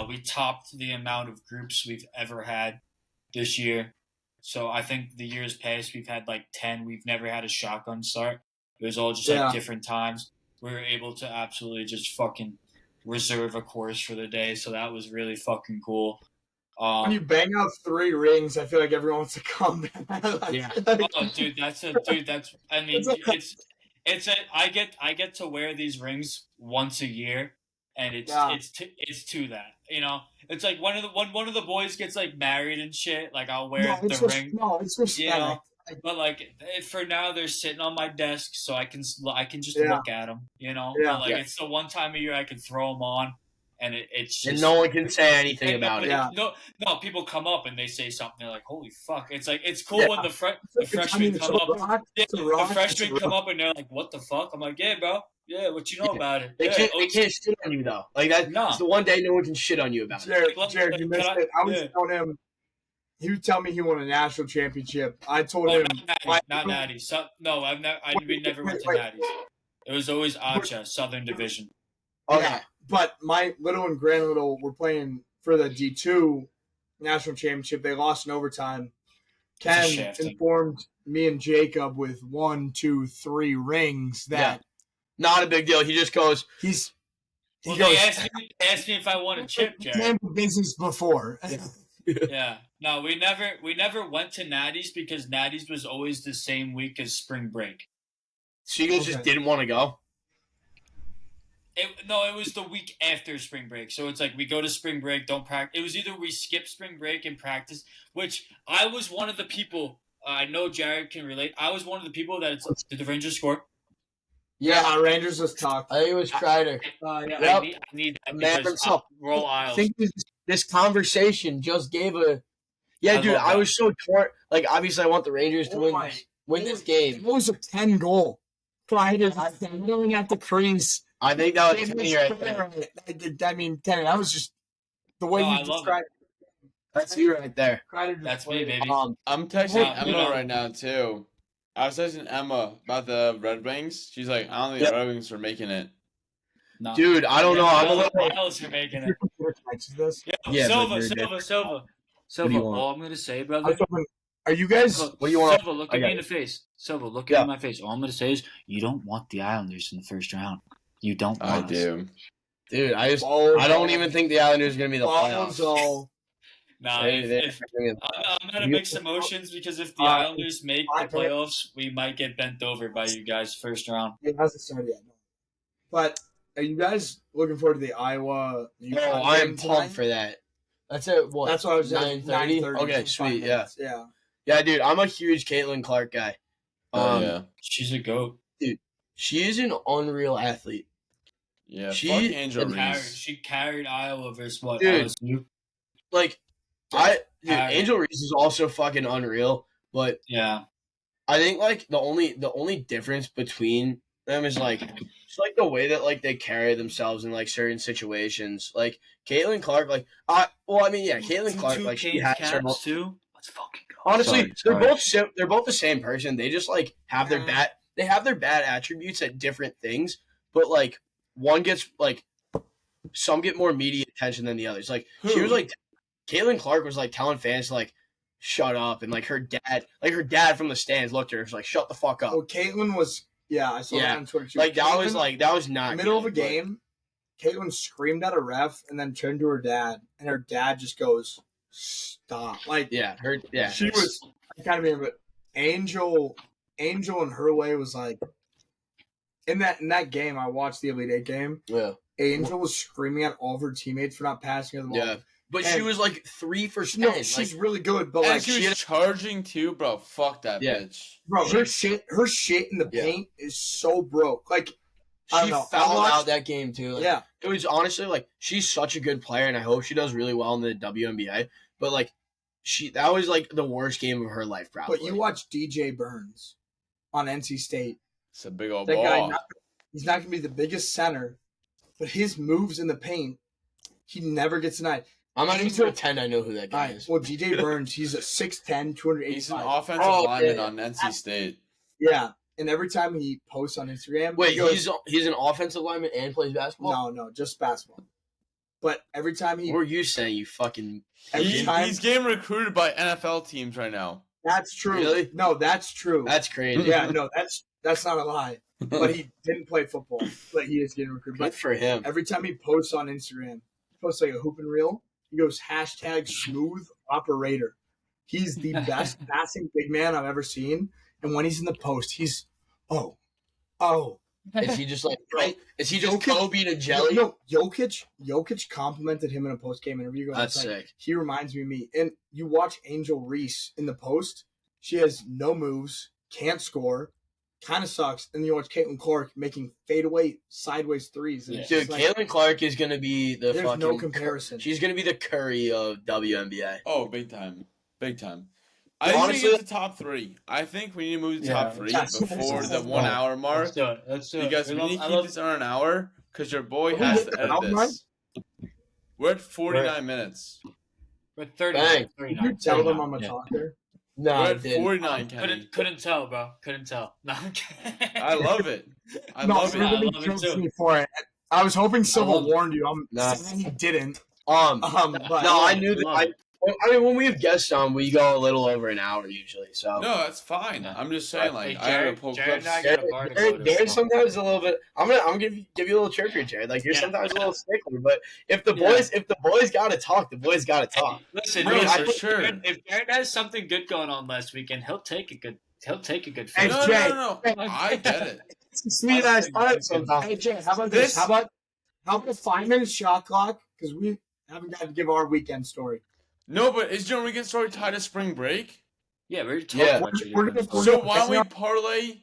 we topped the amount of groups we've ever had this year. So I think the years past we've had like 10. We've never had a shotgun start. It was all just like different times. We were able to absolutely just fucking reserve a course for the day, so that was really fucking cool. When you bang out 3 rings, I feel like everyone wants to come back. Yeah. Oh, dude, that's. I mean, I get to wear these rings once a year, and it's to that. You know, it's like when one of the boys gets like married and shit. Like I'll wear the ring. No, it's respect. You know? But like for now, they're sitting on my desk, so I can just look at them, you know. Yeah. But like it's the one time a year I can throw them on, and it's just, and no one can say anything about it. Yeah. No, people come up and they say something. They're like, "Holy fuck!" It's like it's cool when the freshmen come up. The freshmen come up and they're like, "What the fuck?" I'm like, "Yeah, bro. Yeah, what you know about it?" They can't shit on you though. Like that. No. It's the one day no one can shit on you about it. Jared, you missed it. I was telling him. He would tell me he won a national championship. I told him not Natty. We never went to Natty's. It was always Acha, Southern Division. Okay. Yeah, but my little and grand little were playing for the D2 national championship. They lost in overtime. Ken shafting. informed me and Jacob with 1, 2, 3 rings that Not a big deal. He just goes. he Well, goes. they asked me if I want a chip, Jared. Tampa business before. Yeah. No, we never went to Natty's because Natty's was always the same week as spring break. So you guys just Okay. didn't want to go. It was the week after spring break. So it's like we go to spring break, don't practice. It was either we skip spring break and practice, which I was one of the people. I know Jared can relate. I was one of the people that did the Rangers score? Yeah, Rangers just talked. I think it was Kreider. Yeah, Yep. I need that Man because himself. roll I aisles. think this conversation just gave a. Yeah, I dude, love I that. was so torn. Like, obviously, I want the Rangers to win this game. It was a 10 goal. Kreider standing at the crease. I think that was Kenny right there. I mean, Kenny, that was just the way No, I you love described That's you right there. Kreider. That's me, baby. I'm texting Yeah, Emma you know. right now too. I was texting Emma about the Red Wings. She's like, I don't think the Red Wings are making it. No. Dude, I don't know. I'm a little. Miles are making it. This. Yeah, Silva, but you're Silva, Silva. do Silva, you want? all I'm going to say, I brother. was hoping- Are you guys? Look, What do you want? Silva, look I at got me in it. the face. Silva, look Yeah. at me in my face. All I'm going to say is, you don't want the Islanders in the first round. You don't I want us. do. Dude, I Balls don't even think the Islanders are going to be the Balls playoffs. all. Nah, They- I'm going to You- mix emotions because if the Uh, Islanders make the I- playoffs, we might get bent over by you guys first round. It hasn't started yet. But are you guys looking forward to the Iowa? Oh, I am pumped for that. That's at what? That's what I was at 9:30? 9:30. Okay, in 5 sweet, yeah. minutes. Yeah. Yeah, dude, I'm a huge Caitlin Clark guy. Oh, yeah. She's a goat. She is an unreal athlete. Yeah, She- fuck Angel and Reese. She carried Iowa versus what? Dude. LSU? Like, Harry. Angel Reese is also fucking unreal, but Yeah. I think like the only difference between them is like just like the way that like they carry themselves in like certain situations. Like Caitlin Clark, like Caitlin Clark, like she has her. caps too. Let's fucking go. Honestly, Sorry. they're both the same person. They just like have their bad attributes at different things, but like one gets like some get more media attention than the others. Like she was like Caitlin Clark was like telling fans to like shut up, and like her dad from the stands looked at her and was like, shut the fuck up. Well, Caitlin was. Yeah, I saw Yeah. that on Twitter too. Like that Caitlin, was not middle of a good, but- game. Caitlin screamed at a ref and then turned to her dad, and her dad just goes, "Stop!" Like she was. I kind of mean, but Angel in her way was like in that game. I watched the Elite Eight game. Yeah. Angel was screaming at all of her teammates for not passing her the ball. Yeah. But she And- was like 3 for 10. No, like, she's really good, but And like she was charging too, bro. Fuck that Yeah. bitch. bro, her shit in the Yeah. paint is so broke. Like I she don't know. fouled I watched- out that game too. Like, yeah, It was honestly like she's such a good player, and I hope she does really well in the WNBA. But like that was like the worst game of her life, probably. but you watch DJ Burns on NC State. It's a big old That guy, ball. he's not gonna be the biggest center, but his moves in the paint, he never gets denied. I'm not even Angel- pretend I know who that guy is. Well, DJ Burns, he's a 6'10", 285. He's an offensive Oh, lineman yeah. on NC State. Yeah, and every time he posts on Instagram, Wait, he goes, he's an offensive lineman and plays basketball? no, just basketball. But every time What were you saying, you fucking... He's getting recruited by NFL teams right now. that's true. Really? No, that's true. That's crazy. Yeah, no, that's not a lie. But he didn't play football, but he is getting recruited. Good But for him. every time he posts on Instagram, he posts like a hoop and reel. He goes #smooth operator. He's the best passing big man I've ever seen. And when he's in the post, he's oh. Is he just like... Is he just Jokic- Kobe to jelly? No, Jokic complimented him in a post game interview. and That's it's like, sick. He reminds me of me. And you watch Angel Reese in the post. She has no moves, can't score, kind of sucks. And you watch Caitlin Clark making fadeaway sideways threes. And it's Dude, just like, Caitlin Clark is going to be the there's fucking... no comparison. She's going to be the Curry of WNBA. Oh, big time. Big time. I Honestly- think it's the top 3. I think we need to move to top 3 Yes. before the 1 hour mark. Let's do it. Let's do it. Because we need to keep this on an hour because your boy Are we has hitting to the edit outline? this. We're at 49 minutes. We're 30. Bang. Did you tell them I'm a talker? No, We're I at didn't. 49, Kenny. Couldn't tell, bro. Couldn't tell. No, I'm kidding. I love it. I No, love everybody it. love it jokes too. me for it. I was hoping Silva love it. warned you. I'm Nah. saying he didn't. Um, But no, I knew that. love I, it. Well, I mean, when we have guests on, we go a little over an hour usually. So No, that's fine. I'm just saying, like, Hey, I had to pull Jared clips. and I got a bar to go to. Jared's sometimes a little bit. I'm gonna give you a little trip here, Jared. Like you're sometimes a little stickler, but if the boys gotta talk, the boys gotta talk. Hey, listen, No, listen, for sure. If Jared has something good going on last weekend, he'll take a good Hey, No, finish. no. I get it. Sweet ass time sometimes. Hey Jay, how about this? How about a 5-minute shot clock? Because we haven't got to give our weekend story. No, but is your weekend story tied to spring break? Yeah, we're talking about your We're weekend gonna- story. So why don't we parlay?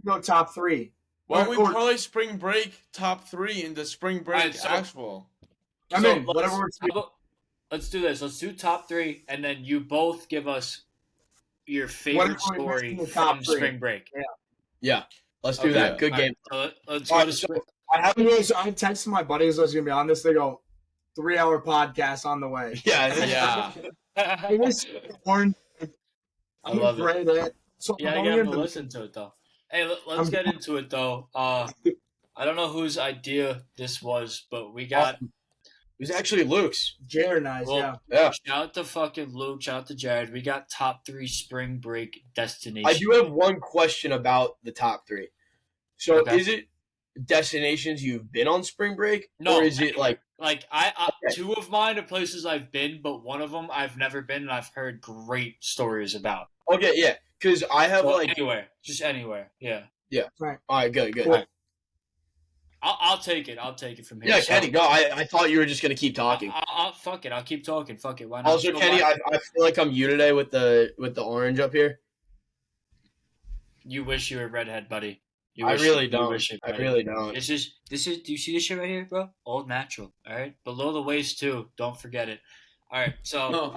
Go top 3. Why don't we Or- parlay spring break top 3 into spring break Alright, so- actual? I So mean, whatever works. let's do this. Let's do top 3, and then you both give us your favorite Whatever story works in the top from 3. spring break. Yeah, let's do Okay. that. Good game. So let's All go right, to so- spring. I texted my buddies I was gonna be on this. They go 3-hour podcast on the way. Yeah. I was born. I love it. it. So Yeah, I I'm get going him to into- listen to it though. Hey, let's get into it though. I don't know whose idea this was, but we got It was actually Luke's. Jared and I's, Well, Yeah. shout out to fucking Luke, shout out to Jared. We got top 3 spring break destinations. I do have one question about the top 3. So Okay. is it destinations you've been on spring break, No, or is it like I Okay. 2 of mine are places I've been, but one of them I've never been and I've heard great stories about. okay, yeah? Because I have So like anywhere, just anywhere. Yeah, all right, good. Cool. I'll take it. I'll take it from here. Yeah, So, Kenny, go. I thought you were just gonna keep talking. Fuck it. I'll keep talking. Fuck it. Why not? Also, So Kenny, why- I feel like I'm you today with the orange up here. you wish you were a redhead, buddy. I really you don't. wish it, I buddy. really don't. This is. Do you see this shit right here, bro? Old natural. All right, below the waist too. Don't forget it. All right, so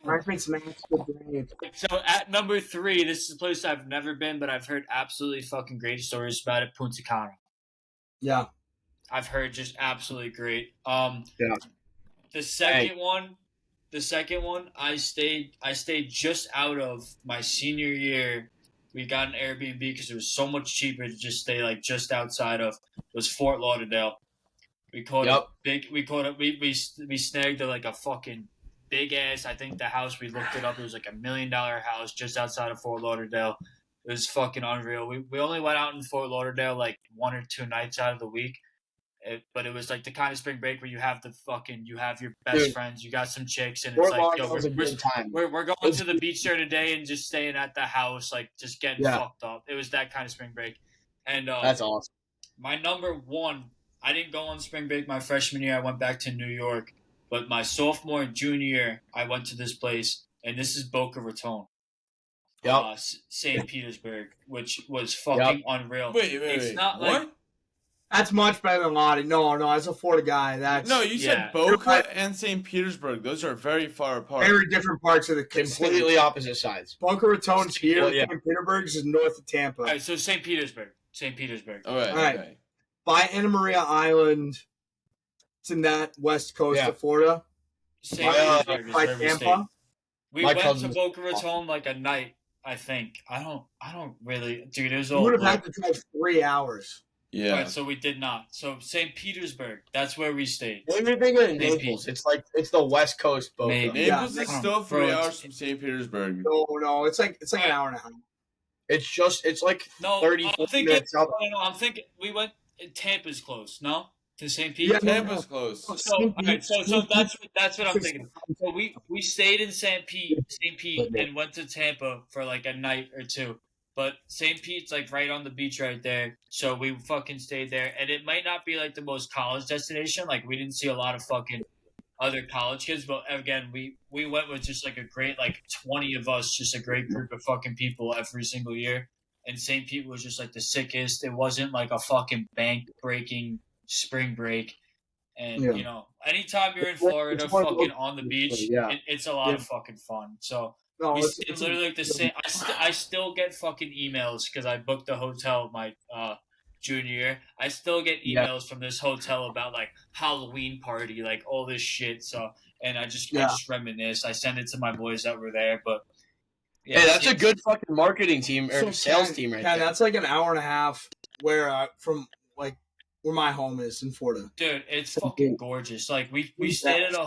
Reference match with Jared. so at number 3, this is a place I've never been, but I've heard absolutely fucking great stories about it. Punta Cana. Yeah. I've heard just absolutely great. Yeah. The second one, I stayed just out of my senior year. We got an Airbnb because it was so much cheaper to just stay like just outside of. It was Fort Lauderdale. We caught Yep. we snagged like a fucking big ass. I think the house, we looked it up. It was like $1 million house just outside of Fort Lauderdale. It was fucking unreal. We only went out in Fort Lauderdale like 1 or 2 nights out of the week. But it was like the kind of spring break where you have your best Dude. friends, you got some chicks, and Fort it's like, yo, Lauderdale's a good time. we're going It's- to the beach there today and just staying at the house, like just getting Yeah. fucked up. It was that kind of spring break. And That's awesome. my number 1, I didn't go on spring break my freshman year. I went back to New York. But my sophomore and junior year, I went to this place, and this is Boca Raton. Yep. St. Petersburg, which was fucking unreal. Wait. It's not what? like That's much better than Lottie. No, as a Florida guy, that's No, you said Yeah. Boca and St. Petersburg. Those are very far apart. very different parts of the Completely opposite sides. Boca Raton's here. Well, yeah. St. Petersburg's is north of Tampa. all right, so St. Petersburg. All right. All right. Okay. By Anna Maria Island, it's in that west coast Yeah. of Florida. St. By, Petersburg is By where we stayed. Tampa. We My went to cousin's- Boca Raton like a night, I think. I don't really, dude. It was You all. would have had to drive 3 hours. Yeah. Right, so we did not. So St. Petersburg, that's where we stayed. What do you think of Maybe. Naples? It's the West Coast Boca. Maybe. Yeah. Naples is Yeah. still 3 Bro, it's- hours from St. Petersburg. No, it's like an hour and a half. It's like No, 30, I'm 40 thinking. minutes out. No, I'm thinking we went. Tampa's close, no? To St. Pete. Yeah, no, Tampa's close. So, all right, so that's what I'm thinking. So we stayed in St. Pete, and went to Tampa for like a night or 2. But St. Pete's like right on the beach right there, so we fucking stayed there. And it might not be like the most college destination. Like we didn't see a lot of fucking other college kids, but again, we went with just like a great like 20 of us, just a great group of fucking people every single year. And St. Pete was just like the sickest. It wasn't like a fucking bank breaking spring break. And Yeah. you know, anytime you're in Florida, It's one of fucking those- on the beach, Yeah. it's a lot Yeah. of fucking fun. So No, it's literally like the same. I still get fucking emails because I booked a hotel my junior year. I still get Yeah. emails from this hotel about like Halloween party, like all this shit. So and I just Yeah. reminisce. I send it to my boys that were there, but Hey, that's a good fucking marketing team or So sales Ken- team right Ken, there. that's like an hour and a half where from like where my home is in Florida. Dude, it's fucking gorgeous. Like we stayed at a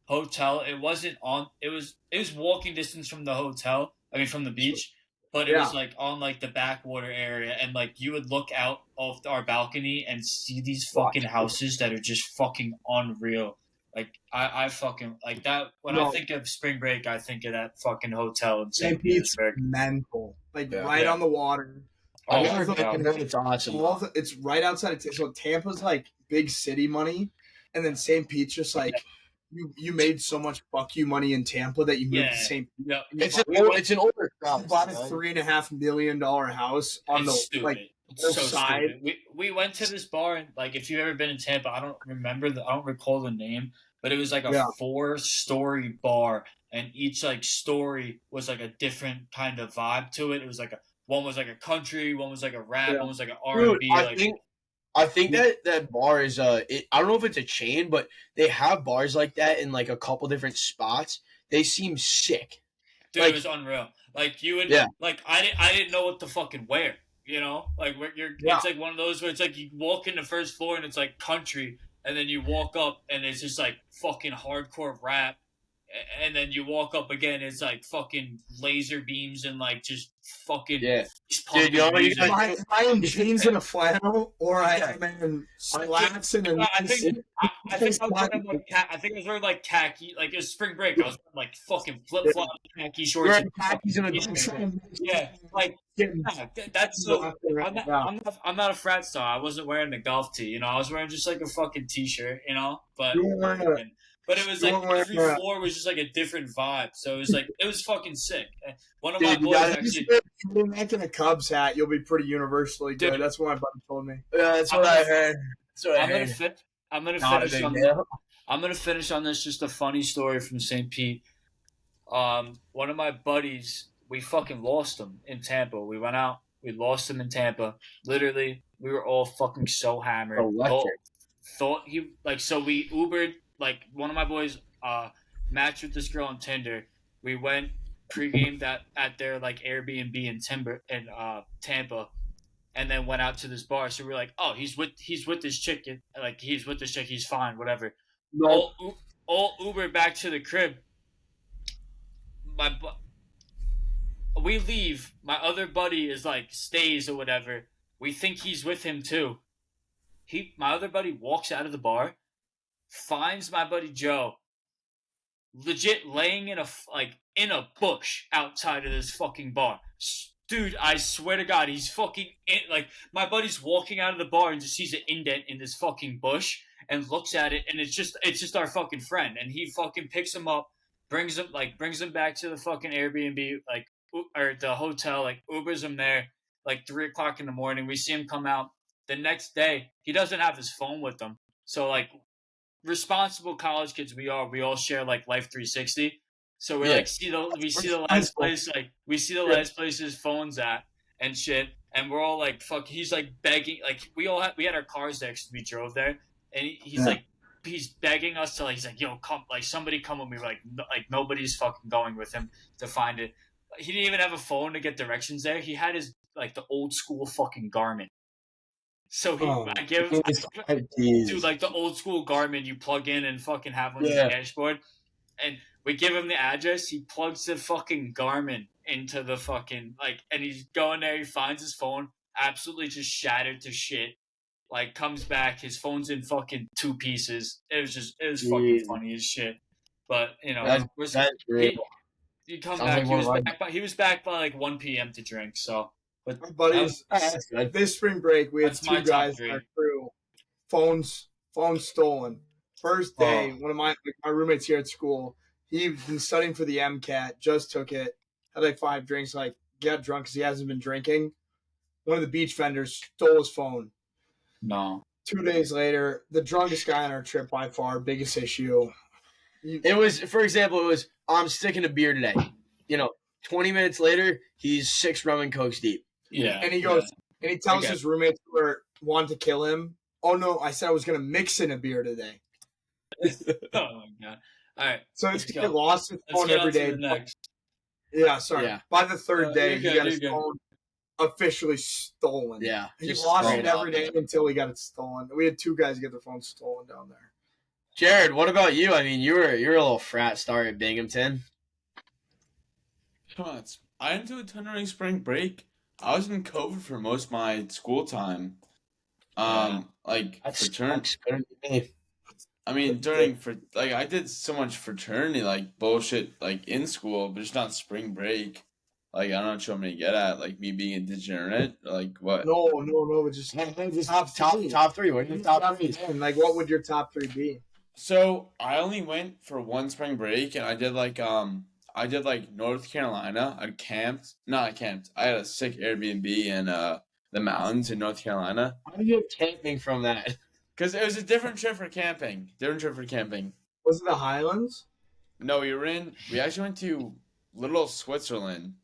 hotel. It wasn't on. It was walking distance from the hotel. I mean, from the beach, but it Yeah. was like on like the backwater area, and like you would look out of our balcony and see these fucking houses that are just fucking unreal. Like I fucking like that. When I No. think of spring break, I think of that fucking hotel in St. St. Pete's Petersburg. mental, like Yeah. right Yeah. on the water. I've Oh, never yeah. been there. It's awesome. It's right outside of so Tampa's like big city money, and then St. Pete's just like you made so much fuck you money in Tampa that you moved Yeah. to St. Pete. Yeah. It's an older You crowd. bought a $3.5 million house on It's the stupid. like It's whole so side. stupid. We went to this bar and like if you've ever been in Tampa, I don't recall the name, but it was like a Yeah. 4-story bar, and each like story was like a different kind of vibe to it. It was like one was like a country, one was like a rap, Yeah. one was like an R&B. I think that bar is I don't know if it's a chain, but they have bars like that in like a couple different spots. They seem sick. Dude, like- it was unreal. Like you would, Yeah. like I didn't know what to fucking wear. You know, like where it's like one of those where it's like you walk in the first floor and it's like country, and then you walk up and it's just like fucking hardcore rap, and then you walk up again, it's like fucking laser beams and like just fucking Yeah. pumping Dude, you know what you music. guys- Am I in jeans and a flannel, or I am in slacks and a I think I was wearing like I think I was wearing like khaki, like it was spring break. I was wearing like fucking flip flop khaki shorts. You're and in khakis and a fucking- yeah, like yeah, that's so. I'm not a frat star. I wasn't wearing a golf tee. You know, I was wearing just like a fucking t-shirt. You know, but You were wearing but it was you like were wearing every a- floor was just like a different vibe. So it was like it was fucking sick. One of my Dude, you boys gotta- actually. You're making a Cubs hat, you'll be pretty universally good. Dude. That's what my buddy told me. That's I'm what gonna- I heard. That's what I I'm gonna heard. fit. I'm gonna Not a finish big on. deal. I'm gonna finish on this. Just a funny story from St. Pete. One of my buddies, we fucking lost him in Tampa. We went out, we lost him in Tampa. Literally, we were all fucking so hammered. Electric. Thought he like so we Ubered like one of my boys matched with this girl on Tinder. We went pregame that at their like Airbnb in Tampa, and then went out to this bar. So we were like, oh, he's with this chick. Like he's with this chick. He's fine. Whatever. No. All Uber back to the crib. We leave. My other buddy is like stays or whatever. We think he's with him too. My other buddy walks out of the bar, finds my buddy Joe, legit laying in a bush outside of this fucking bar. Dude, I swear to God, he's fucking my buddy's walking out of the bar and just sees an indent in this fucking bush and looks at it, and it's just our fucking friend, and he fucking picks him up, brings him back to the fucking Airbnb, or the hotel, like Ubers him there, like 3:00 in the morning. We see him come out the next day. He doesn't have his phone with him, so like responsible college kids we all share like Life 360. So we see the last place his phone's at and shit, and we're all like fuck. He's like begging, like we had our cars there because we drove there, and he's like he's begging us to he's like, yo, come, like somebody come with me. We're like nobody's fucking going with him to find it. He didn't even have a phone to get directions there. He had his like the old school fucking Garmin. So I give him dude like the old school Garmin you plug in and fucking have on your dashboard, and we give him the address. He plugs the fucking Garmin into the fucking and he's going there. He finds his phone, absolutely just shattered to shit. Like comes back, his phone's in fucking 2 pieces. It was fucking funny as shit. But you know, that's great. He come Sounds back. like He was back by like 1 p.m. to drink. So, but My buddies, That's good. this spring break, we had That's my 2 top guys 3. in our crew, phones stolen. First day, one of my roommates here at school, he'd been studying for the MCAT, just took it, had like 5 drinks, like got drunk because he hasn't been drinking. One of the beach vendors stole his phone. No. 2 days later, the drunkest guy on our trip by far, biggest issue. It was, for example, I'm sticking a beer today. 20 minutes later, he's 6 rum and cokes deep. Yeah. And he goes, and he tells his roommates who wanted to kill him, oh no, I said I was going to mix in a beer today. Oh my God. All right. So this kid lost his Let's phone get every on to day. the next. Yeah, sorry. Yeah. By the 3rd day, you're he good, got his you're good. phone officially stolen. Yeah. He just lost straight it up. every day until he got it stolen. We had 2 guys get their phones stolen down there. Jared, what about you? I mean, you're a little frat star at Binghamton. Come on, I didn't do a ton during spring break. I was in COVID for most of my school time. Like That fraternity. sucks. Couldn't be me. I mean, I did so much fraternity like bullshit like in school, but it's not spring break. Like I'm not sure I'm gonna get at like me being a degenerate. Like what? No, but just Top three. What are your top three? Like, what would your top three be? So I only went for one spring break, and I did like North Carolina. I camped. I had a sick Airbnb in the mountains in North Carolina. How do you have camping from that? Because it was a different trip for camping. Was it the Highlands? No, we actually went to Little Switzerland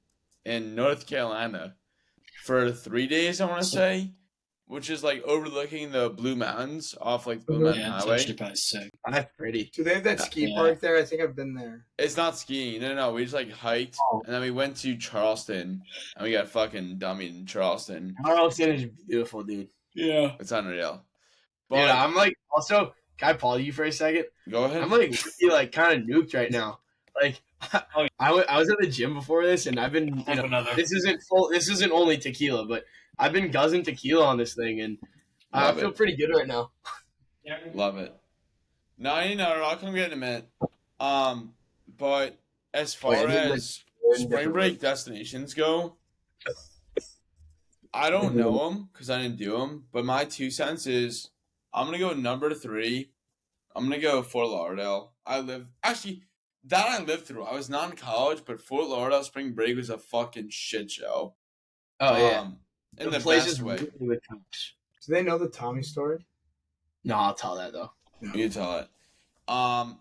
in North Carolina for 3 days, I want to say, which is like overlooking the Blue Mountains off like the Blue Mountain Yeah, it's Highway. actually kind of sick. That's pretty. Do they have that ski park there? I think I've been there. It's not skiing. No. We just like hiked, and then we went to Charleston, and we got fucking dummied in Charleston. Charleston is beautiful, dude. Yeah. It's unreal. But Dude, I'm like, also, can I pause you for a second? go ahead. I'm like kind of nuked right now. Like, I was at the gym before this, and I've been, this isn't only tequila, but I've been guzzing tequila on this thing, and I feel pretty good right now. Love it. No, I'll come get in a minute. But as far as spring break destinations go, I don't know them because I didn't do them. But my 2 cents is I'm gonna go number 3. I'm gonna go Fort Lauderdale. I lived through. I was not in college, but Fort Lauderdale spring break was a fucking shit show. Oh yeah, in the place best is way. really with cops. Do they know the Tommy story? No, I'll tell that though. You can tell it.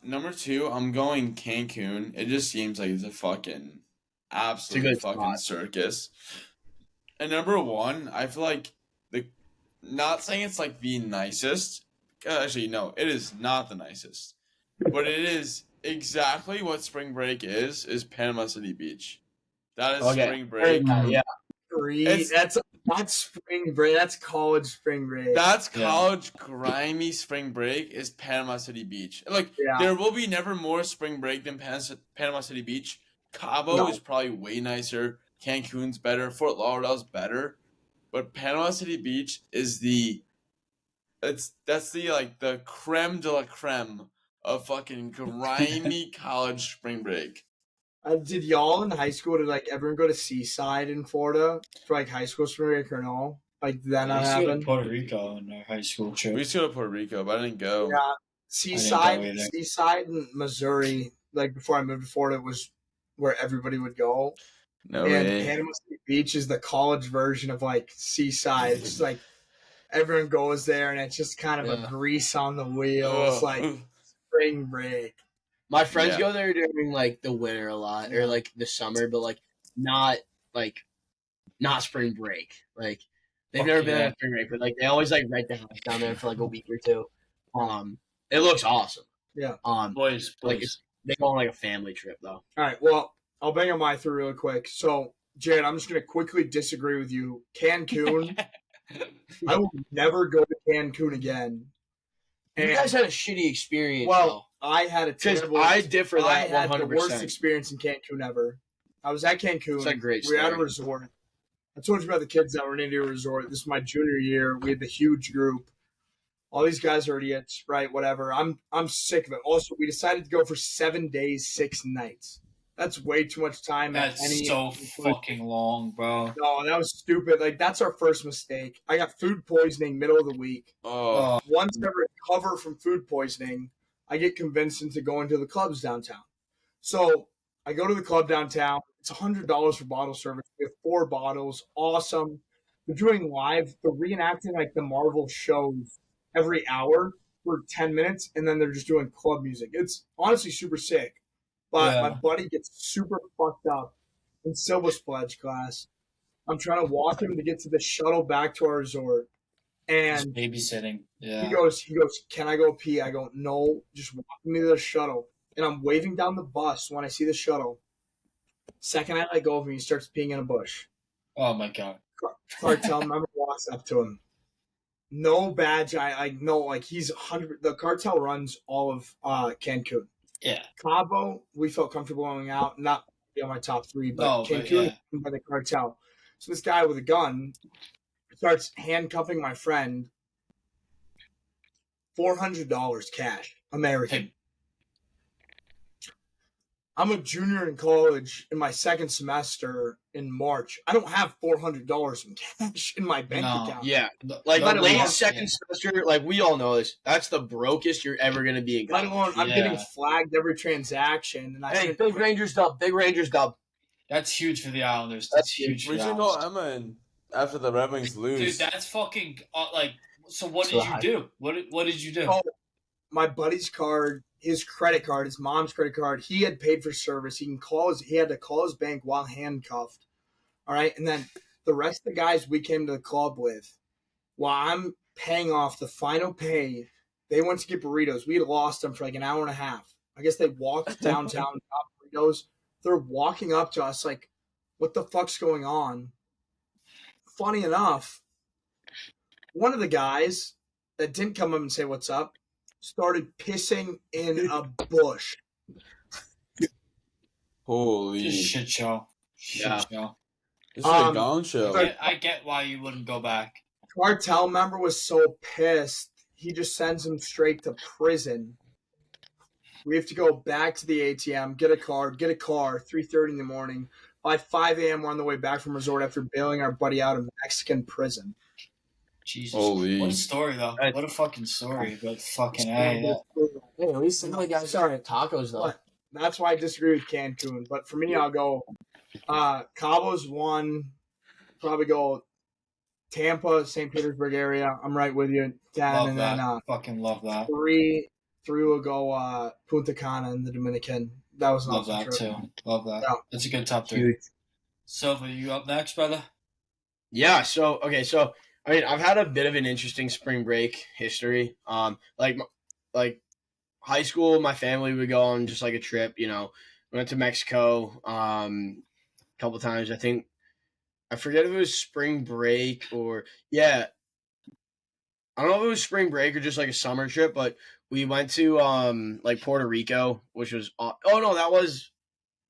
Number 2, I'm going Cancun. It just seems like it's a fucking absolute fucking circus. And number 1, I feel like not saying it's like the nicest. Actually, no, it is not the nicest. But it is exactly what spring break is Panama City Beach. That is spring break. Yeah. That's not spring break. That's college spring break. That's college grimy spring break is Panama City Beach. Like there will be never more spring break than Panama City Beach. Cabo is probably way nicer. Cancun's better. Fort Lauderdale's better. But Panama City Beach is the creme de la creme of fucking grimy college spring break. Did y'all in high school everyone go to Seaside in Florida for like high school spring break or no? Like did that not happen? Puerto Rico in our high school trip. We used to go to Puerto Rico, but I didn't go. Yeah, Seaside in Missouri. Like before I moved to Florida, was where everybody would go. No way. Panama City Beach is the college version of like Seaside. It's like everyone goes there, and it's just kind of a grease on the wheels, like spring break. My friends go there during like the winter a lot, or like the summer, but like not spring break. Like they've never been on spring break, but like they always like rent the house down there for like a week or two. It looks awesome. Yeah. Boys. Like they go on like a family trip though. All right. Well, I'll bang on my through really quick. So, Jared, I'm just gonna quickly disagree with you. Cancun. I will never go to Cancun again. And you guys had a shitty experience. Well, I had a terrible. I differ that 100%. I had the worst experience in Cancun ever. I was at Cancun. It's a great story. We were at a story. resort. I told you about the kids that were in a resort. This is my junior year. We had the huge group. All these guys are idiots, right? Whatever. I'm sick of it. Also, we decided to go for 7 days, 6 nights. That's way too much time. That's so fucking long, bro. No, that was stupid. Like, that's our first mistake. I got food poisoning middle of the week. Oh. Once I recover from food poisoning, I get convinced into going to the clubs downtown. So I go to the club downtown. It's $100 for bottle service. We have 4 bottles. Awesome. They're doing live. They're reenacting like the Marvel shows every hour for 10 minutes, and then they're just doing club music. It's honestly super sick. But my buddy gets super fucked up in Silva's pledge class. I'm trying to walk him to get to the shuttle back to our resort. And babysitting. Yeah. He goes, can I go pee? I go, no, just walk me to the shuttle. And I'm waving down the bus when I see the shuttle. Second I let go of him, he starts peeing in a bush. Oh my god. Cartel member walks up to him. no badge. I know, like, he's 100. The Cartel runs all of Cancun. Yeah. Cabo, we felt comfortable going out. Not be on my top 3, but No, but Cancun yeah. is owned by the Cartel. So this guy with a gun starts handcuffing my friend. $400 cash, American. Hey, I'm a junior in college in my second semester in March. I don't have $400 in cash in my bank No. account. Yeah, no, like Let late alone- second semester, like we all know this. That's the brokest you're ever gonna be in Let college. alone I'm Yeah. getting flagged every transaction, and I Hey, didn't- big Rangers dub, big Rangers dub. That's huge for the Islanders. That's That's huge for We the should call Islanders. Emma in after the Red Wings lose. Dude, that's fucking like. So what So did you do? What did you do? Oh, my buddy's card, his credit card, his mom's credit card, he had paid for service. He had to call his bank while handcuffed. All right, and then the rest of the guys we came to the club with, while I'm paying off the final pay, they went to get burritos. We had lost them for like an hour and a half. I guess they walked downtown, got burritos. They're walking up to us like, what the fuck's going on? Funny enough, one of the guys that didn't come up and say what's up started pissing in a bush. Holy. Just shit show. Shit Yeah. show. This is a gong show. I get why you wouldn't go back. Cartel member was so pissed, he just sends him straight to prison. We have to go back to the ATM, get a 3:30 in the morning. By 5 a.m., we're on the way back from resort after bailing our buddy out of Mexican prison. Jesus. Holy. What a story, though. That's- What a fucking story. But fucking A. Yeah. Hey, at least some of the guys Sorry. started tacos though. But that's why I disagree with Cancun. But for me, I'll go Cabo's 1. Probably go Tampa, St. Petersburg area. I'm right with you. 10, Love and that. then Fucking love that. 3 will go Punta Cana in the Dominican. That was an Love awesome that, trip. too. Love that. Yeah. That's a good top 3. Huge. Silva, you up next, brother? Yeah, so I mean, I've had a bit of an interesting spring break history. Like high school, my family would go on just like a trip. We went to Mexico a couple times. I forget if it was spring break or I don't know if it was spring break or just like a summer trip, but we went to like Puerto Rico, which was that was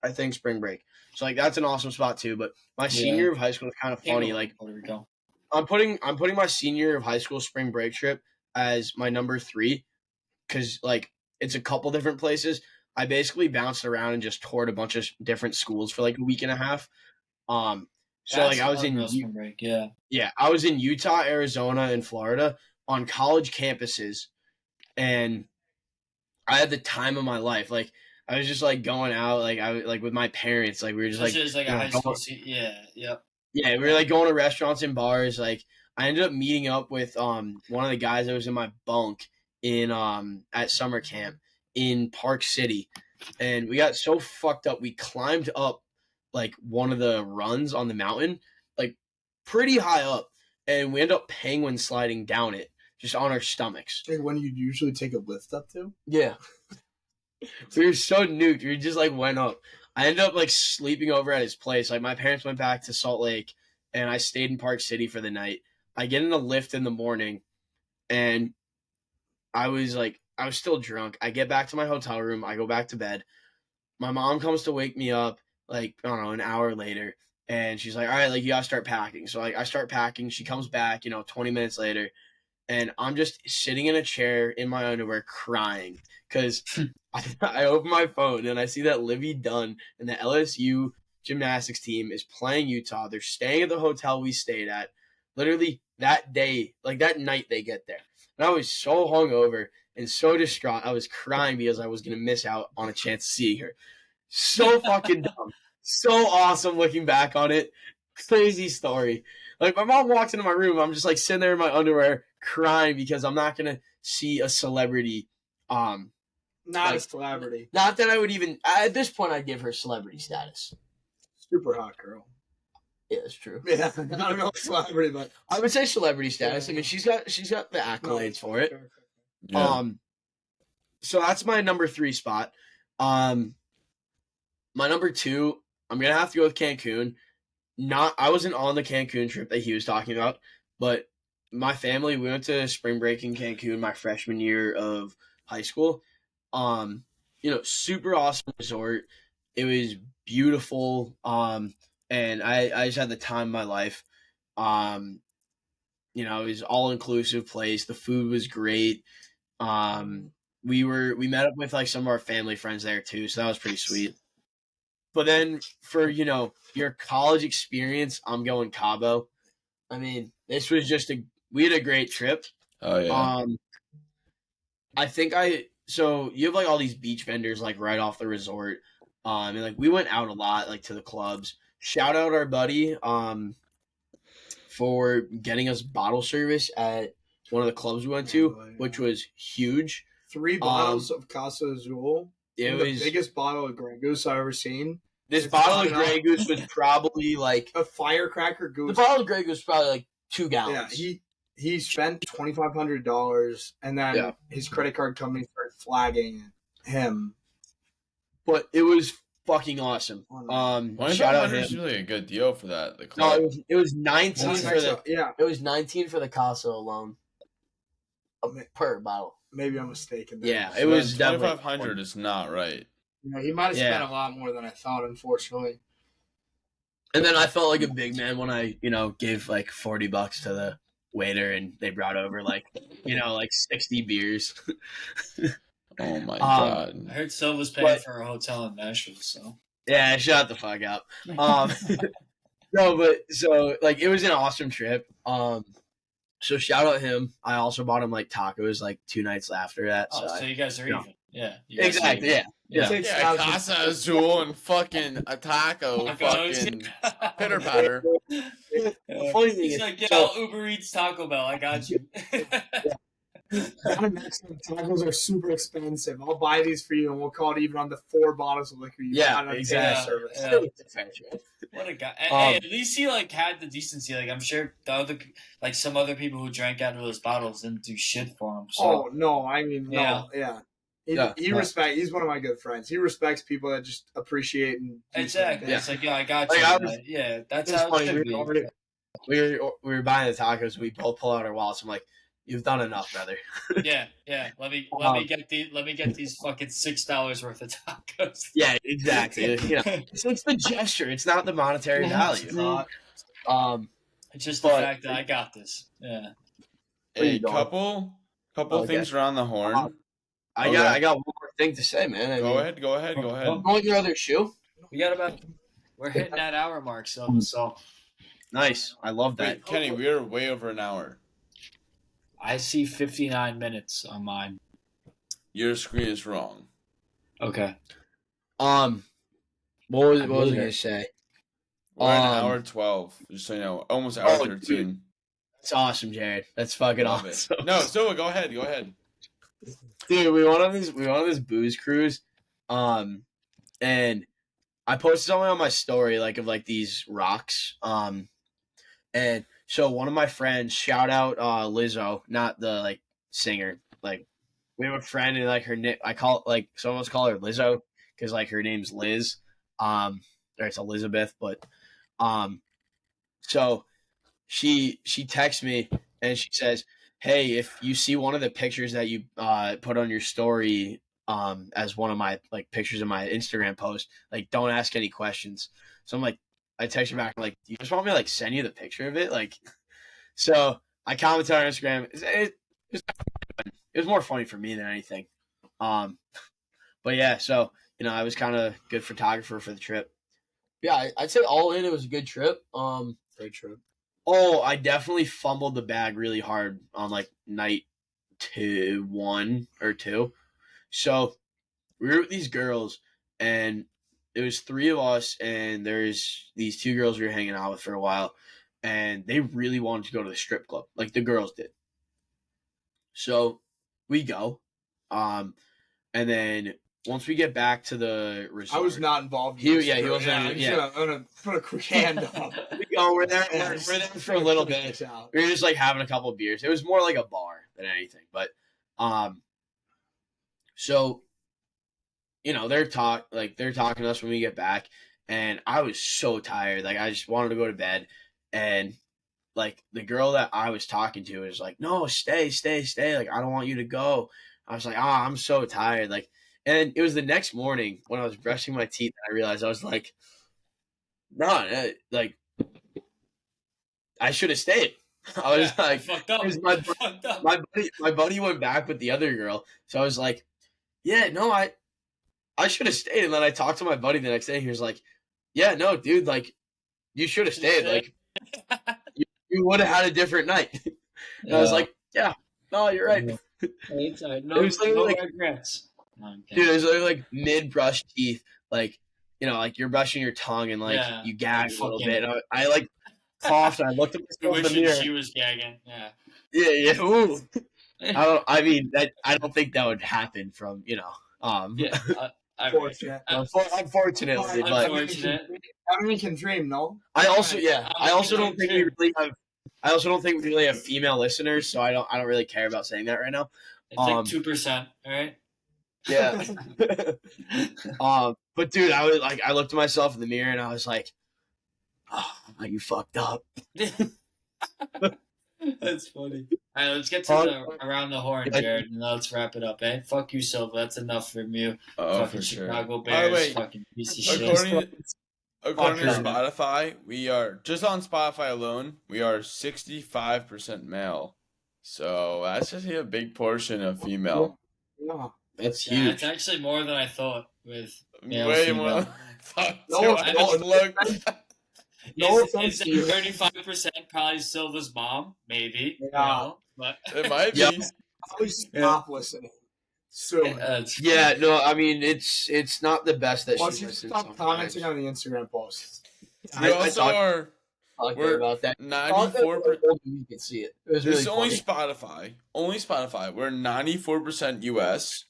I think spring break. So like that's an awesome spot too. But my senior year of high school is kind of funny. Like Puerto Rico. I'm putting my senior year of high school spring break trip as my number 3 because like it's a couple different places. I basically bounced around and just toured a bunch of different schools for like a week and a half. So That's like I was a in real spring break. Yeah. I was in Utah, Arizona, and Florida on college campuses, and I had the time of my life. Like I was just like going out, like I like with my parents, like we were just This like is like a high school seat. Yeah. Yep. yeah, we were like going to restaurants and bars. Like I ended up meeting up with one of the guys that was in my bunk in at summer camp in Park City, and we got so fucked up we climbed up like one of the runs on the mountain, like pretty high up, and we ended up penguin sliding down it just on our stomachs. Like when you usually take a lift up to? Yeah. We were so nuked. We just like went up. I ended up like sleeping over at his place. Like my parents went back to Salt Lake and I stayed in Park City for the night. I get in a lift in the morning and I was still drunk. I get back to my hotel room. I go back to bed. My mom comes to wake me up like, I don't know, an hour later. And she's like, all right, like you gotta start packing. So like I start packing. She comes back, 20 minutes later. And I'm just sitting in a chair in my underwear crying because I open my phone and I see that Livy Dunn and the LSU gymnastics team is playing Utah. They're staying at the hotel we stayed at. Literally that day, like that night they get there. And I was so hungover and so distraught. I was crying because I was going to miss out on a chance of seeing her. So fucking dumb. So awesome looking back on it. Crazy story. Like my mom walks into my room. I'm just like sitting there in my underwear crying because I'm not going to see a celebrity. Not Like- a celebrity. Not that I would even at this point I'd give her celebrity status. Super hot girl. Yeah, that's true. Yeah, I don't know celebrity, but I would say celebrity status. I mean, she's got the accolades for it. Yeah. So that's my number 3 spot. My number 2, I'm gonna have to go with Cancun. I wasn't on the Cancun trip that he was talking about, but my family, we went to spring break in Cancun my freshman year of high school. Super awesome resort. It was beautiful. And I just had the time of my life. It was all inclusive place. The food was great. We met up with like some of our family friends there too, so that was pretty sweet. But then for your college experience, I'm going Cabo. I mean, this was we had a great trip. Oh yeah. I think so you have like all these beach vendors like right off the resort. And like we went out a lot, like to the clubs. Shout out our buddy for getting us bottle service at one of the clubs we went to, which was huge. 3 bottles of Casa Azul. It was was the biggest bottle of Grey Goose I've ever seen. This bottle of Grey Goose was probably like a firecracker goose. The bottle of Grey Goose was probably like 2 gallons. Yeah, he spent $2,500, and then his credit card company started flagging him. But it was fucking awesome. Shout out him. It's really a good deal for that. No, it was 19 for the It was 19 for the Casa alone per bottle. Maybe I'm mistaken. Yeah, it was definitely 2,500 is not right. He might have spent a lot more than I thought, unfortunately. And then I felt like a big man when I, gave like $40 to the waiter and they brought over like 60 beers. Oh my god! I heard Silva's paying for a hotel in Nashville, so yeah, shut the fuck up. No, but so like it was an awesome trip. So shout out him. I also bought him like tacos like 2 nights after that. So you guys are even. Yeah. Exactly. Yeah. Casa Azul and fucking a taco, fucking pitter patter. Funny thing is, like, I'll Uber Eats Taco Bell. I got you. Tacos are super expensive. I'll buy these for you, and we'll call it even on the 4 bottles of liquor you got on exactly. service. Yeah. What a guy! Hey, at least he like had the decency. Like I'm sure some other people who drank out of those bottles didn't do shit for him. So. Oh no! I mean, no, yeah. He's one of my good friends. He respects people that just appreciate and exactly. Yeah. It's like, I got you. That's how it should be. We were buying the tacos. We both pull out our wallets. I'm like, you've done enough, brother. yeah. Let me get these fucking $6 worth of tacos. Yeah, exactly. It's the gesture. It's not the monetary value. It's just the fact that I got this. Yeah. A couple things around the horn. I got one more thing to say, man. Go ahead. Go your other shoe. We're hitting that hour mark, so. Nice. I love that. Wait, Kenny, we're way over an hour. I see 59 minutes on mine. Your screen is wrong. Okay. What was I gonna say? We're an hour 12. Just so you know, almost hour 13. Dude. That's awesome, Jared. That's fucking awesome. No, so go ahead. Dude, we went on this booze cruise, and I posted something on my story of these rocks, and so one of my friends, shout out Lizzo, not the singer, we have a friend and her name, some of us call her Lizzo because her name's Liz, or it's Elizabeth, but so she texts me and she says, hey, if you see one of the pictures that you put on your story as one of my pictures of my Instagram post, don't ask any questions. So I'm I text her back, do you just want me to send you the picture of it? So I commented on Instagram. It was more funny for me than anything. But yeah, so I was kind of good photographer for the trip. Yeah, I'd say all in, it was a good trip. Great trip. Oh, I definitely fumbled the bag really hard on night 1 or 2. So we were with these girls, and it was 3 of us, and there's these 2 girls we were hanging out with for a while, and they really wanted to go to the strip club, the girls did. So we go, and then once we get back to the resort, I was not involved. He wasn't. Yeah, I'm gonna put a quick hand up. We go. We're there. We're there for a little bit. We were just having a couple of beers. It was more like a bar than anything. But so they're talking to us when we get back, and I was so tired. I just wanted to go to bed, and like the girl that I was talking to was like, no, stay. Like, I don't want you to go. I was like, I'm so tired. Like, and it was the next morning when I was brushing my teeth and I realized I was like, no, like, I should have stayed. I was like, fucked up. Fucked up. my buddy went back with the other girl. So I was like, yeah, no, I should have stayed. And then I talked to my buddy the next day. He was like, yeah, no, dude, like, you should have stayed. Like, you would have had a different night. And I was like, yeah, no, you're right. No, no regrets. Dude, it was literally like mid-brush teeth. Like, you know, like you're brushing your tongue and like you gag a little bit. And I like coughed and I looked at myself in the mirror. She was gagging. Yeah. Yeah. Ooh. I don't think that would happen from, you know, yeah. Unfortunately, but everyone can dream, no? I also don't think we really have female listeners, so I don't really care about saying that right now. It's like 2%, all right? Yeah. But dude, I looked at myself in the mirror and I was like, oh, you fucked up. That's funny. All right, let's get to around the horn, Jared, and let's wrap it up, eh? Fuck you, Silva. That's enough from you. Oh, fucking for sure. Chicago Bears, fucking piece of shit. According to Spotify, we are, just on Spotify alone, we are 65% male. So that's just a big portion of female. Yeah. That's Yeah, huge. it's actually more than I thought with male, way female. more than I thought. I just looked. Is 35% probably Silva's mom? Maybe. Yeah. You know, but It might be. Yep. I stop listening. So Yeah, no, I mean it's not the best that once she you listens stop sometimes. commenting on the Instagram posts. We also are We're about that. 94%. You can see it. It was This really is only funny. Spotify. Only Spotify. We're 94% US,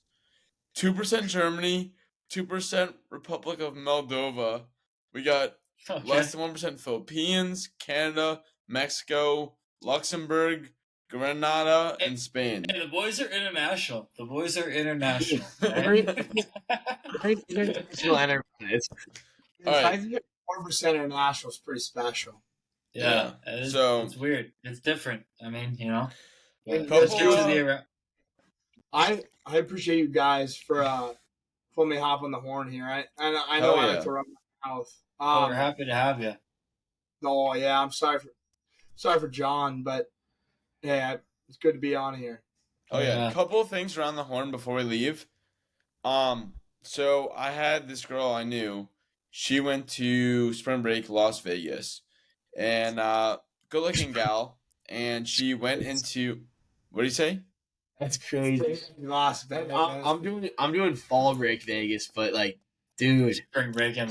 2% Germany, 2% Republic of Moldova. We got less than 1% Philippines, Canada, Mexico, Luxembourg, Grenada, and Spain. Hey, the boys are international. Right? Great international enterprise. All right. 4% international is pretty special. Yeah. It's weird. It's different. I mean, you know. Let's get to the I appreciate you guys for letting me hop on the horn here. I know I like to run my mouth. we're happy to have you. No, yeah, I'm sorry for John, but yeah, it's good to be on here. Oh yeah, a couple of things around the horn before we leave. So I had this girl I knew. She went to spring break Las Vegas, and good-looking gal, and she went into. What do you say? That's crazy. Las Vegas. I'm doing fall break Vegas, but like, dude, Spring break in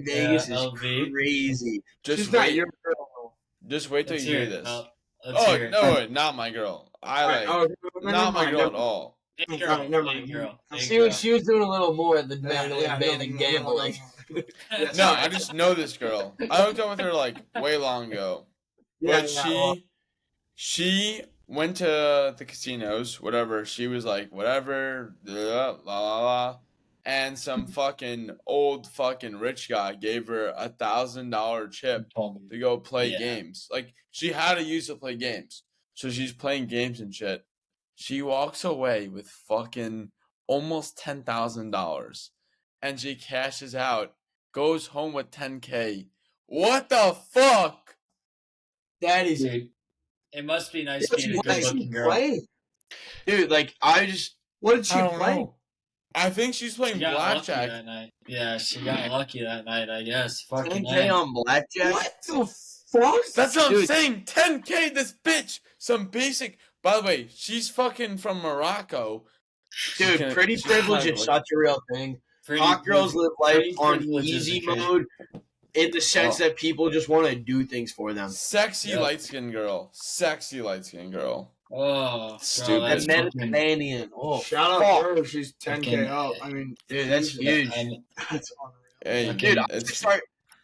Vegas is crazy. Just not wait. your girl. Just wait till Let's you hear hear it. this. Let's hear it. No, wait, not my girl. Not my girl at all. Big girl. Never Big mind. girl. Big She girl. was doing a little more than gambling. No, I just know this girl. I hooked up with her like way long ago. But she went to the casinos, whatever. She was like, whatever, la la la. And some fucking old fucking rich guy gave her $1,000 chip to go play games. Like, she had to use it to play games. So she's playing games and shit. She walks away with fucking almost $10,000. And she cashes out, goes home with $10K. What the fuck? That is Dude, it must be nice being a good-looking girl. Dude, like, what did she I don't play? know. I think she's playing She got blackjack. lucky that night. Yeah, she got lucky that night, I guess. Fucking 10K on blackjack? What the fuck? That's what I'm Dude. saying. 10K, this bitch. Some basic. By the way, she's fucking from Morocco. Dude, pretty privilege is such a real thing. Hot girls live life on easy mode in the sense that people just want to do things for them. Sexy light-skinned girl. Sexy light-skinned girl. Oh, Stupid. Bro, that's Mediterranean. Oh, Shout out to her. She's 10K up. I mean, dude, that's huge. That's Hey, Dude,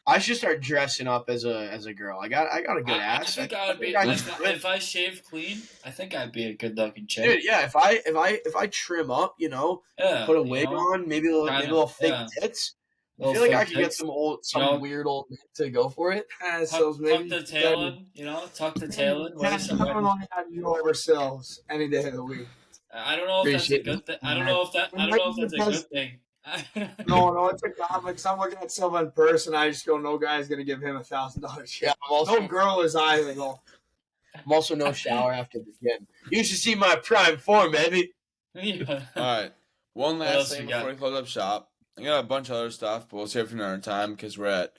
I should start dressing up as a girl. I got a good ass. I think I would be if I shave clean. I think I'd be a good-looking chick. Dude, yeah. If I trim up, you know, put a wig on, maybe a little fake tits. I feel like I could get some weird old man to go for it. Sills, tuck the tail in, tuck the tail in. Wear some red- I have you over Sills any day of the week. I don't know if that's a good thing. I don't know if that's a good thing. No, it's a comic. I'm looking at someone in person. I just go, no guy's gonna give him $1,000. Yeah, No girl is either. Though. I'm also no shower after the gym. You should see my prime form, baby. All right. One What last else thing we got? before we close up shop. I got a bunch of other stuff, but we'll save it for another time because we're at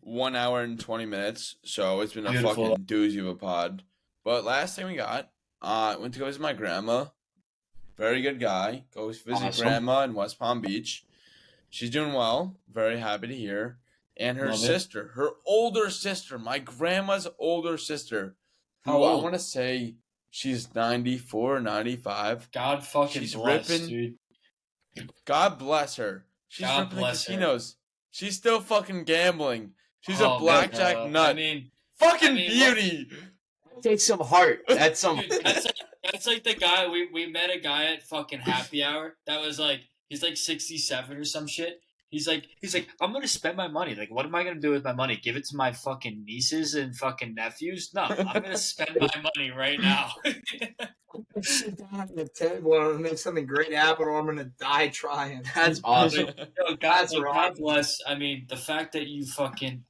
1 hour and 20 minutes. So it's been a Beautiful. fucking doozy of a pod. But last thing we got, I went to go visit my grandma. Very good guy. Go visit Awesome. grandma in West Palm Beach. She's doing well. Very happy to hear. And her Love it. sister, her older sister, my grandma's older sister, who How I old? want to say she's 94, 95. God fucking She's bless, ripping- dude. God bless her. She's God ripping the bless her. casinos. She's still fucking gambling. She's Oh, a blackjack man, nut. I mean, fucking I mean, beauty. Take some heart. That's some. dude, that's like the guy we met a guy at fucking happy hour that was like he's like 67 or some shit. He's like I'm gonna spend my money. Like, what am I gonna do with my money? Give it to my fucking nieces and fucking nephews? No, I'm gonna spend my money right now. Sit down at the table and make something great happen, or I'm gonna die trying. That's awesome. Yo, That's God right. bless. I mean, the fact that you fucking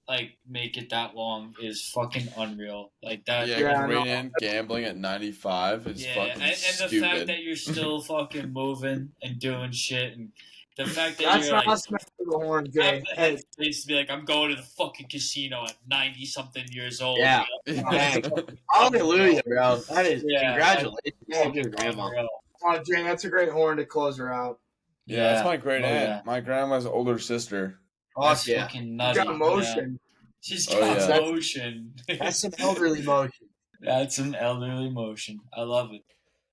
like make it that long is fucking unreal. Like that. Yeah, Yeah, I great know. in gambling at 95 is Yeah, fucking and the stupid. fact that you're still fucking moving and doing shit, and the fact that That's you're not like smacking the horn, have Jay. the Hey, headspace to be like, I'm going to the fucking casino at 90 something years old. Yeah. Hallelujah, bro. That is congratulations to your grandma. Unreal. Jay, that's a great horn to close her out. Yeah, that's my great Oh, aunt. yeah. My grandma's older sister. That's Fuck yeah. fucking You nutty. got motion. Yeah. She's Oh, got yeah. motion. That's some elderly motion. That's an elderly motion. I love it.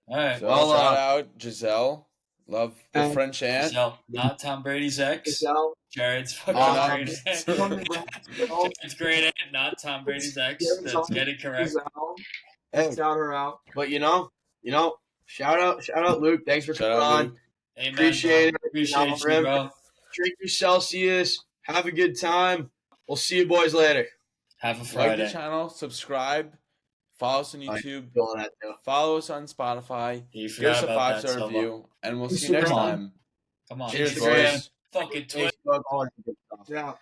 All right. So well, shout out Giselle. Love the And- French aunt. Giselle, not Tom Brady's ex. Giselle. Jared's fucking great aunt. Giselle. Jared's great aunt, not Tom Brady's ex. Let's get it correct. Hey, Shout her out. but shout out Luke. Thanks for Shout coming out on. Luke. Amen, Appreciate bro. it. Appreciate you, Rim. bro. Drink your Celsius. Have a good time. We'll see you boys later. Have a Like the Friday. channel, subscribe, follow us on I YouTube, feel that too. follow us on Spotify, You give us forgot a about that, 5-star Silva. review, and we'll see you next Instagram. time. Come on. Cheers, Instagram, boys. fucking Twitter. Facebook, all that good stuff. Yeah.